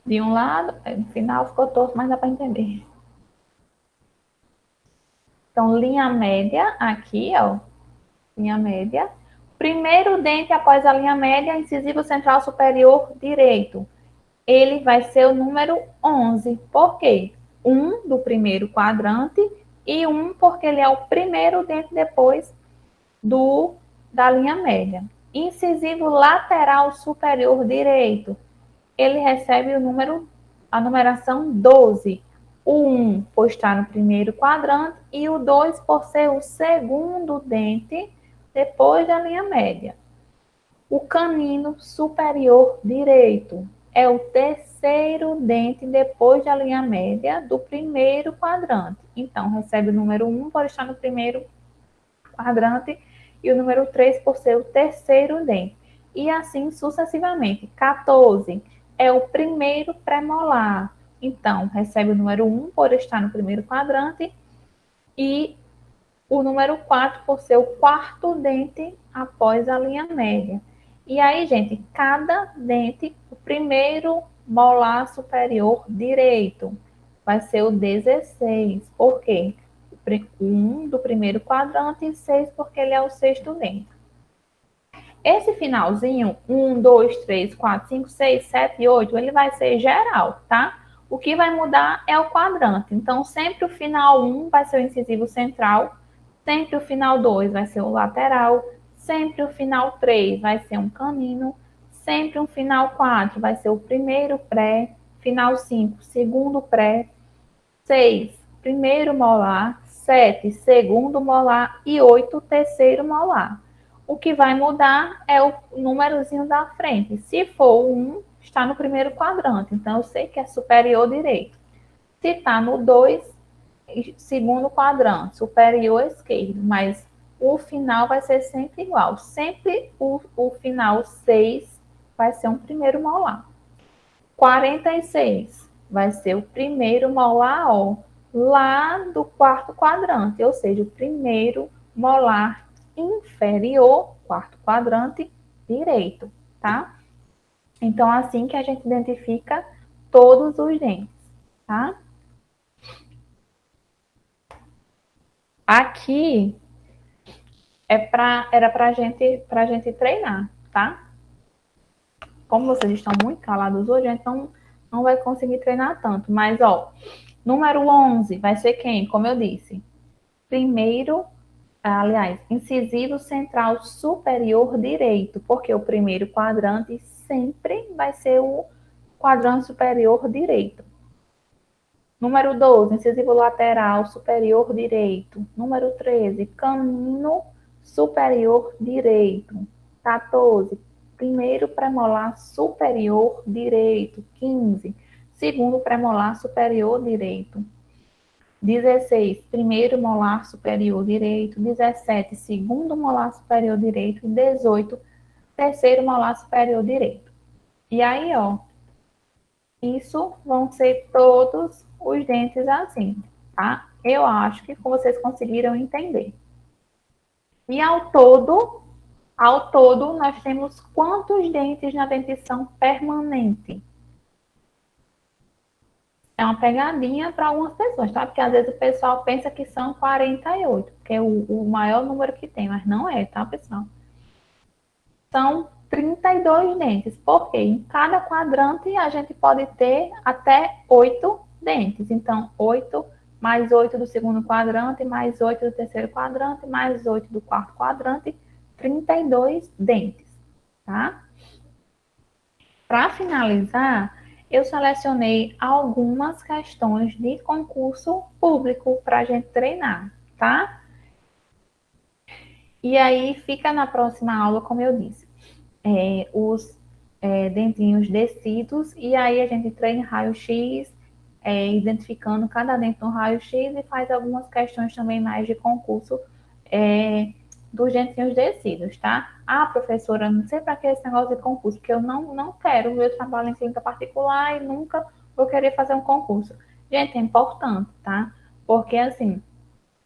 A: De um lado, no final ficou torto, mas dá para entender. Então, linha média aqui, ó. Linha média. Primeiro dente após a linha média, incisivo central superior direito. Ele vai ser o número 11. Por quê? 1 do primeiro quadrante e 1 porque ele é o primeiro dente depois da linha média. Incisivo lateral superior direito. Ele recebe a numeração 12. O 1 por estar no primeiro quadrante e o 2 por ser o segundo dente depois da linha média. O canino superior direito é o terceiro dente depois da linha média do primeiro quadrante. Então, recebe o número 1 por estar no primeiro quadrante e o número 3 por ser o terceiro dente. E assim sucessivamente. 14 é o primeiro premolar. Então, recebe o número 1 por estar no primeiro quadrante e o número 4 por ser o quarto dente após a linha média. E aí, gente, cada dente, o primeiro molar superior direito vai ser o 16. Por quê? 1 do primeiro quadrante e 6 porque ele é o sexto dente. Esse finalzinho, 1, 2, 3, 4, 5, 6, 7 e 8, ele vai ser geral, tá? O que vai mudar é o quadrante. Então, sempre o final 1 vai ser o incisivo central, sempre o final 2 vai ser o lateral, sempre o final 3 vai ser um canino, sempre o final 4 vai ser o primeiro pré, final 5, segundo pré, 6, primeiro molar, 7, segundo molar e 8, terceiro molar. O que vai mudar é o númerozinho da frente. Se for 1, está no primeiro quadrante, então eu sei que é superior direito. Se está no 2, segundo quadrante, superior esquerdo, mas o final vai ser sempre igual. Sempre o final 6 vai ser um primeiro molar. 46 vai ser o primeiro molar ó, lá do quarto quadrante, ou seja, o primeiro molar inferior, quarto quadrante direito, tá? Então, assim que a gente identifica todos os dentes, tá? Aqui era pra gente treinar, tá? Como vocês estão muito calados hoje, então não vai conseguir treinar tanto. Mas, ó, número 11 vai ser quem? Como eu disse, primeiro, aliás, incisivo central superior direito, porque o primeiro quadrante sempre vai ser o quadrante superior direito. Número 12, incisivo lateral superior direito. Número 13, canino superior direito. 14, primeiro premolar superior direito. 15, segundo premolar superior direito. 16, primeiro molar superior direito. 17, segundo molar superior direito. 18, terceiro molar superior direito. E aí, ó, isso vão ser todos os dentes assim, tá? Eu acho que vocês conseguiram entender. E ao todo, nós temos quantos dentes na dentição permanente? É uma pegadinha para algumas pessoas, tá? Porque às vezes o pessoal pensa que são 48, que é o maior número que tem, mas não é, tá, pessoal? São 32 dentes, porque em cada quadrante a gente pode ter até 8 dentes. Então, 8 mais 8 do segundo quadrante, mais 8 do terceiro quadrante, mais 8 do quarto quadrante, 32 dentes, tá? Para finalizar, eu selecionei algumas questões de concurso público para a gente treinar, tá? E aí fica na próxima aula, como eu disse, os dentinhos descidos, e aí a gente treina raio-x, identificando cada dente no raio-x e faz algumas questões também mais de concurso dos dentinhos descidos, tá? Ah, professora, não sei para que esse negócio de concurso, porque eu não quero, eu trabalho em clínica particular e nunca vou querer fazer um concurso. Gente, é importante, tá? Porque assim,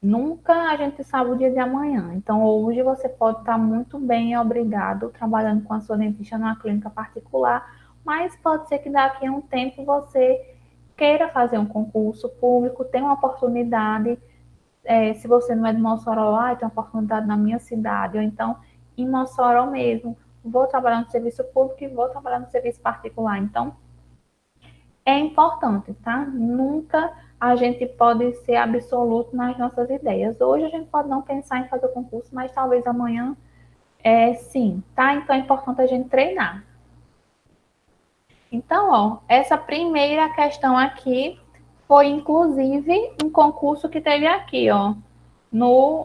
A: nunca a gente sabe o dia de amanhã. Então, hoje você pode estar muito bem, obrigado, trabalhando com a sua dentista numa clínica particular, mas pode ser que daqui a um tempo você queira fazer um concurso público, tenha uma oportunidade. Se você não é de Mossoró, tem uma oportunidade na minha cidade, ou então em Mossoró mesmo, vou trabalhar no serviço público e vou trabalhar no serviço particular. Então, é importante, tá? Nunca a gente pode ser absoluto nas nossas ideias. Hoje a gente pode não pensar em fazer o concurso, mas talvez amanhã sim, tá? Então é importante a gente treinar. Então, ó, essa primeira questão aqui Foi, inclusive, um concurso que teve aqui, ó,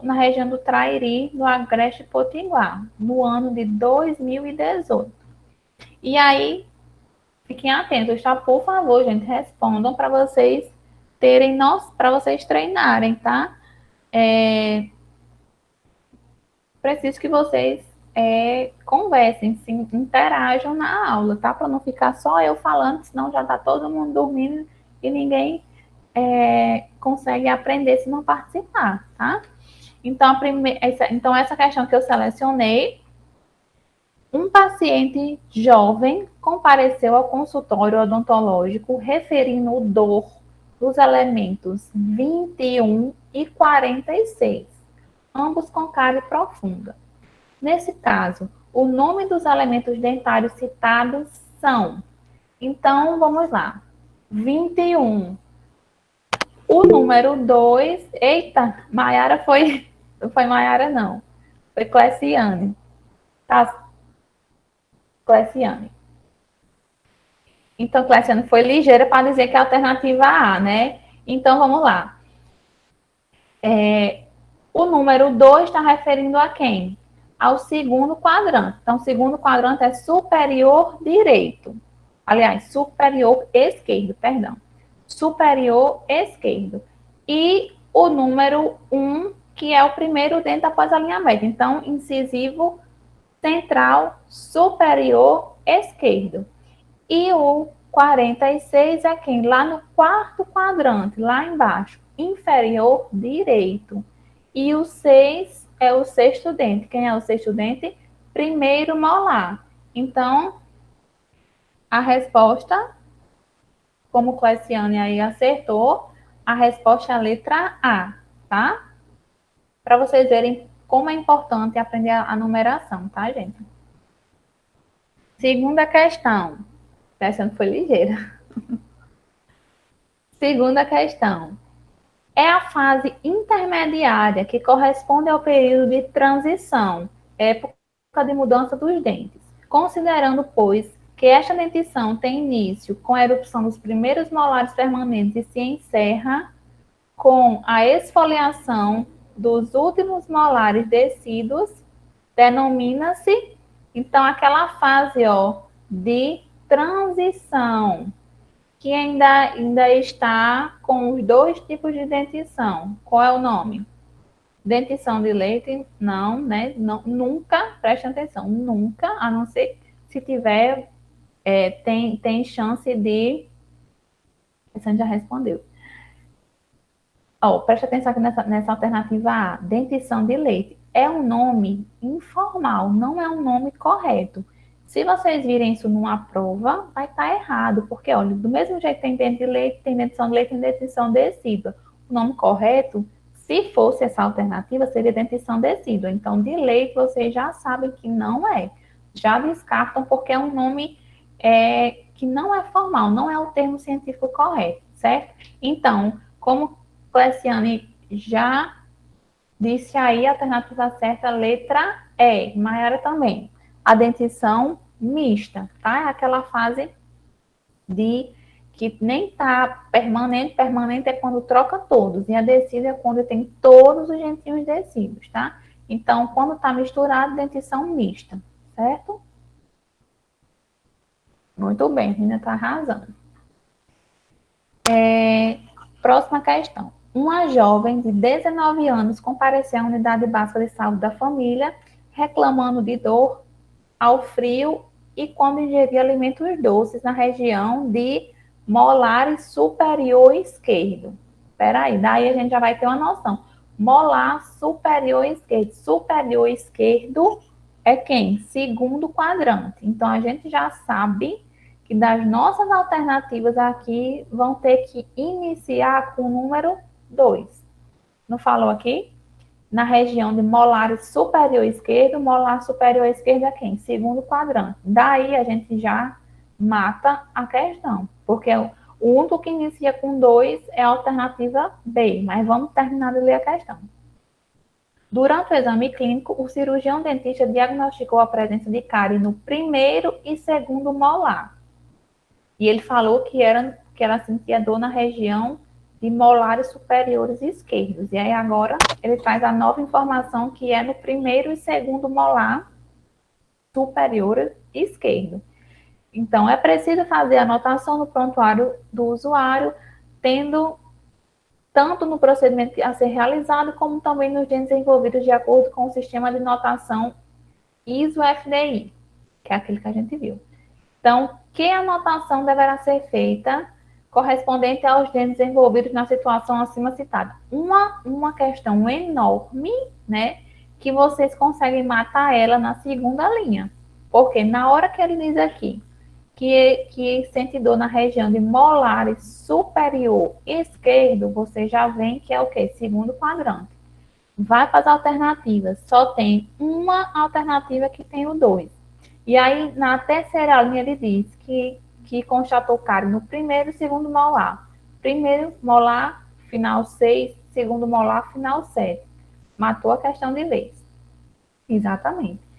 A: na região do Trairi, no Agreste Potiguar, no ano de 2018. E aí, fiquem atentos, tá? Por favor, gente, respondam para vocês terem para vocês treinarem, tá? Preciso que vocês conversem, se interajam na aula, tá? Para não ficar só eu falando, senão já tá todo mundo dormindo e ninguém consegue aprender se não participar, tá? Então, essa questão que eu selecionei, um paciente jovem compareceu ao consultório odontológico referindo dor dos elementos 21 e 46, ambos com cárie profunda. Nesse caso, o nome dos elementos dentários citados são, então vamos lá, 21. O número 2, eita, Maiara não foi Maiara não, foi Cleciane. Tá, Cleciane. Então, Cleciane foi ligeira para dizer que é a alternativa A, né? Então, vamos lá. O número 2 está referindo a quem? Ao segundo quadrante. Então, o segundo quadrante é superior direito. Aliás, superior esquerdo, perdão. Superior esquerdo. E o número 1, que é o primeiro dente após a linha média. Então, incisivo central superior esquerdo. E o 46 é quem? Lá no quarto quadrante, lá embaixo, inferior direito. E o 6 é o sexto dente. Quem é o sexto dente? Primeiro molar. Então, a resposta, como o Cleciane aí acertou, a resposta é a letra A, tá? Para vocês verem como é importante aprender a numeração, tá, gente? Segunda questão. Essa não foi ligeira. Segunda questão. É a fase intermediária que corresponde ao período de transição, época de mudança dos dentes. Considerando, pois, que esta dentição tem início com a erupção dos primeiros molares permanentes e se encerra com a esfoliação dos últimos molares descidos, denomina-se, então, aquela fase, ó, de transição, que ainda está com os dois tipos de dentição. Qual é o nome? Dentição de leite? Não, né? Não, nunca, preste atenção, nunca, a não ser se tiver, tem chance de. Essa já respondeu. Preste atenção aqui nessa alternativa A. Dentição de leite. É um nome informal, não é um nome correto. Se vocês virem isso numa prova, vai estar errado, porque, olha, do mesmo jeito que tem dente de leite, tem dentição de leite, tem dentição decídua. O nome correto, se fosse essa alternativa, seria dentição decídua. Então, de leite, vocês já sabem que não é. Já descartam, porque é um nome que não é formal, não é o termo científico correto, certo? Então, como Cleciane já disse aí, a alternativa certa, letra E. Maiara também. A dentição mista, tá? É aquela fase de que nem tá permanente. Permanente é quando troca todos. E a descida é quando tem todos os dentinhos descidos, tá? Então, quando tá misturado, dentição mista, certo? Muito bem, a menina tá arrasando. Próxima questão. Uma jovem de 19 anos compareceu à unidade básica de saúde da família, reclamando de dor ao frio e quando ingeria alimentos doces na região de molar superior esquerdo. Espera aí, daí a gente já vai ter uma noção. Molar superior esquerdo. Superior esquerdo é quem? Segundo quadrante. Então, a gente já sabe que das nossas alternativas aqui vão ter que iniciar com o número 2. Não falou aqui? Na região de molar superior esquerdo é quem? Segundo quadrante. Daí a gente já mata a questão, porque o único que inicia com 2 é a alternativa B, mas vamos terminar de ler a questão. Durante o exame clínico, o cirurgião dentista diagnosticou a presença de cárie no primeiro e segundo molar. E ele falou que ela sentia dor na região de molares superiores esquerdos. E aí agora ele traz a nova informação que é no primeiro e segundo molar superior esquerdo. Então, é preciso fazer a anotação no prontuário do usuário, tendo tanto no procedimento a ser realizado, como também nos desenvolvidos de acordo com o sistema de notação ISO-FDI, que é aquele que a gente viu. Então, que anotação deverá ser feita correspondente aos dentes desenvolvidos na situação acima citada? Uma questão enorme, né, que vocês conseguem matar ela na segunda linha. Porque na hora que ele diz aqui que sente dor na região de molares superior esquerdo, você já vê que é o quê? Segundo quadrante. Vai para as alternativas. Só tem uma alternativa que tem o 2. E aí, na terceira linha, ele diz que constatou cárie no primeiro e segundo molar. Primeiro molar, final 6, segundo molar, final 7. Matou a questão de vez. Exatamente.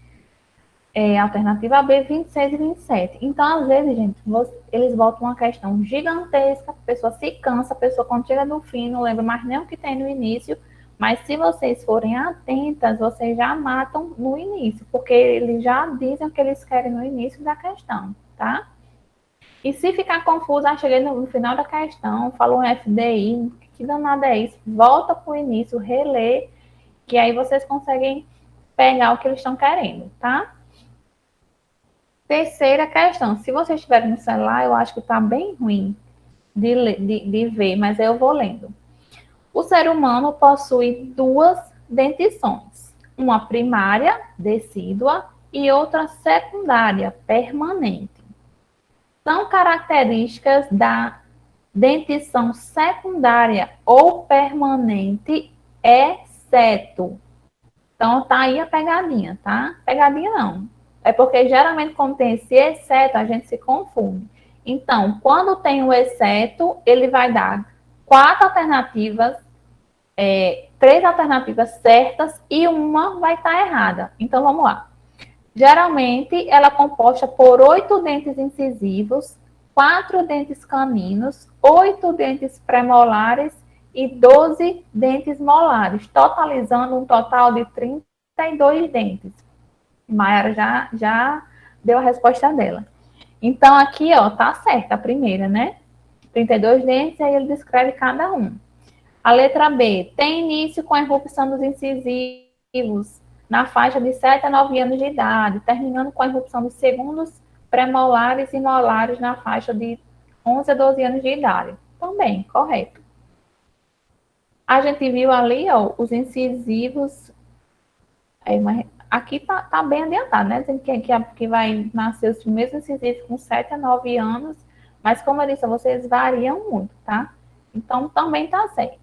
A: Alternativa B, 26 e 27. Então, às vezes, gente, eles botam uma questão gigantesca, a pessoa se cansa, a pessoa quando chega no fim não lembra mais nem o que tem no início, mas se vocês forem atentas, vocês já matam no início, porque eles já dizem o que eles querem no início da questão, tá? E se ficar confuso, cheguei no final da questão, falou um FDI, que danada é isso? Volta para o início, relê, que aí vocês conseguem pegar o que eles estão querendo, tá? Terceira questão, se vocês estiverem no celular, eu acho que está bem ruim de ver, mas eu vou lendo. O ser humano possui duas dentições, uma primária, decídua, e outra secundária, permanente. São características da dentição secundária ou permanente, exceto. Então, tá aí a pegadinha, tá? Pegadinha não. É porque geralmente, quando tem esse exceto, a gente se confunde. Então, quando tem o exceto, ele vai dar 4 alternativas, 3 alternativas certas e uma vai estar errada. Então, vamos lá. Geralmente, ela é composta por 8 dentes incisivos, 4 dentes caninos, 8 dentes premolares e 12 dentes molares, totalizando um total de 32 dentes. Mayara já deu a resposta dela. Então, aqui, ó, tá certa a primeira, né? 32 dentes, aí ele descreve cada um. A letra B, tem início com a irrupção dos incisivos na faixa de 7 a 9 anos de idade, terminando com a irrupção dos segundos premolares e molares na faixa de 11 a 12 anos de idade. Também, correto. A gente viu ali, ó, os incisivos. Aqui tá bem adiantado, né? Dizendo que vai nascer os primeiros incisivos com 7 a 9 anos, mas como eu disse, vocês variam muito, tá? Então, também tá certo.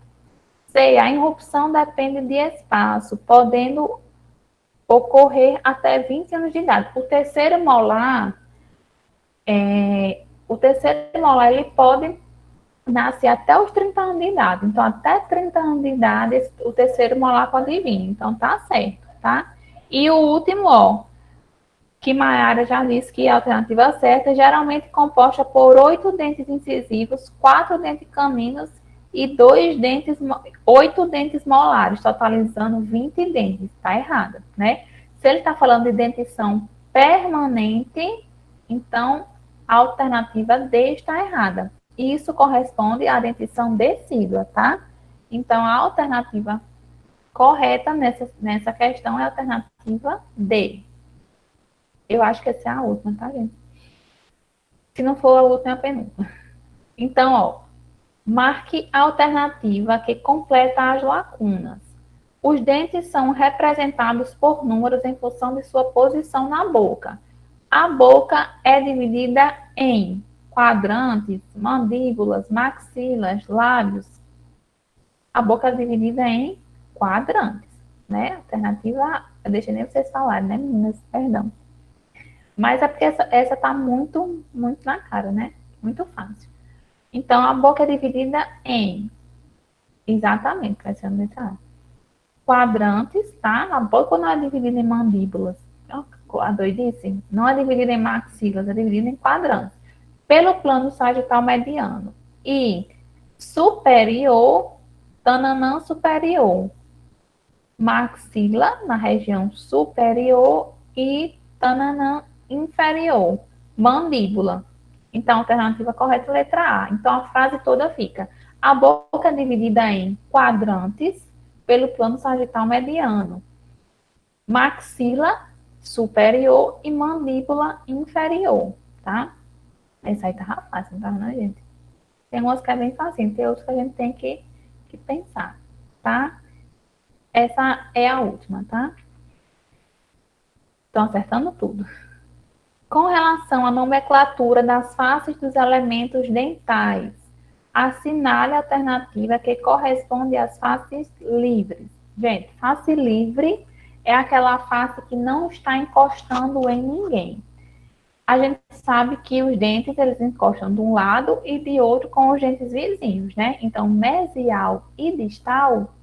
A: C, a irrupção depende de espaço, podendo ocorrer até 20 anos de idade. O terceiro molar, ele pode nascer até os 30 anos de idade. Então, até 30 anos de idade, o terceiro molar pode vir. Então, tá certo, tá? E o último, ó, que Mayara já disse que a alternativa certa, geralmente composta por 8 dentes incisivos, 4 dentes caninos e 8 dentes molares, totalizando 20 dentes. Está errado, né? Se ele está falando de dentição permanente, então a alternativa D está errada. Isso corresponde à dentição decídua, tá? Então, a alternativa correta nessa questão é a alternativa D. Eu acho que essa é a última, tá, gente? Se não for a última, é a penúltima. Então, ó, marque a alternativa que completa as lacunas. Os dentes são representados por números em função de sua posição na boca. A boca é dividida em quadrantes, mandíbulas, maxilas, lábios. A boca é dividida em quadrantes, né? Alternativa, eu deixei nem vocês falarem, né, meninas? Perdão. Mas é porque essa tá muito na cara, né? Muito fácil. Então, a boca é dividida em, exatamente, vai ser a letra A. Quadrantes, tá? A boca não é dividida em mandíbulas. A doidice? Não é dividida em maxilas, é dividida em quadrantes. Pelo plano sagital mediano. E superior, Tananã superior. Maxila, na região superior, e Tananã inferior. Mandíbula. Então, a alternativa correta é a letra A. Então, a frase toda fica: a boca é dividida em quadrantes pelo plano sagital mediano. Maxila superior e mandíbula inferior, tá? Essa aí tava fácil, não tava, né, gente? Tem umas que é bem fácil, tem outras que a gente tem que pensar, tá? Essa é a última, tá? Estão acertando tudo. Com relação à nomenclatura das faces dos elementos dentais, assinale a alternativa que corresponde às faces livres. Gente, face livre é aquela face que não está encostando em ninguém. A gente sabe que os dentes eles encostam de um lado e de outro com os dentes vizinhos, né? Então, mesial e distal,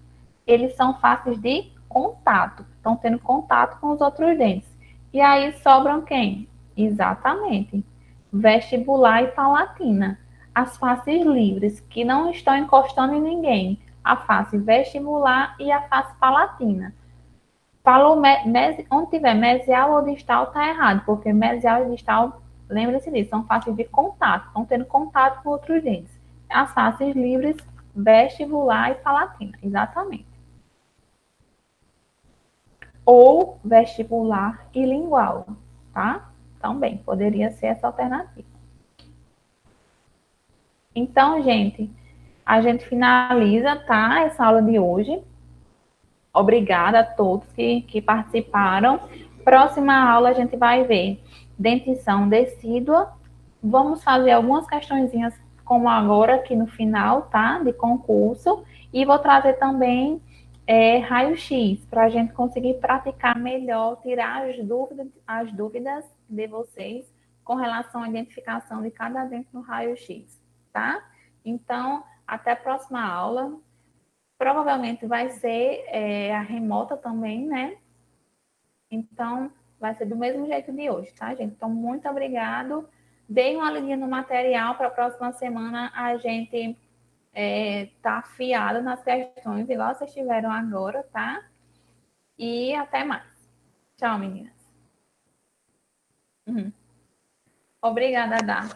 A: eles são faces de contato, estão tendo contato com os outros dentes. E aí sobram quem? Exatamente. Vestibular e palatina. As faces livres, que não estão encostando em ninguém. A face vestibular e a face palatina. Falou onde tiver mesial ou distal, tá errado, porque mesial e distal, lembre-se disso, são faces de contato, estão tendo contato com outros dentes. As faces livres, vestibular e palatina, exatamente. Ou vestibular e lingual, tá? Também poderia ser essa alternativa. Então, gente, a gente finaliza, tá? Essa aula de hoje. Obrigada a todos que participaram. Próxima aula a gente vai ver dentição decídua. Vamos fazer algumas questõezinhas como agora aqui no final, tá? De concurso. E vou trazer também raio-x para a gente conseguir praticar melhor, tirar as dúvidas de vocês com relação à identificação de cada dente no raio-x, tá? Então, até a próxima aula. Provavelmente vai ser a remota também, né? Então, vai ser do mesmo jeito de hoje, tá, gente? Então, muito obrigado. Dei uma lidinha no material para a próxima semana a gente tá afiado nas questões, igual vocês tiveram agora, tá? E até mais. Tchau, meninas. Uhum. Obrigada, Dá.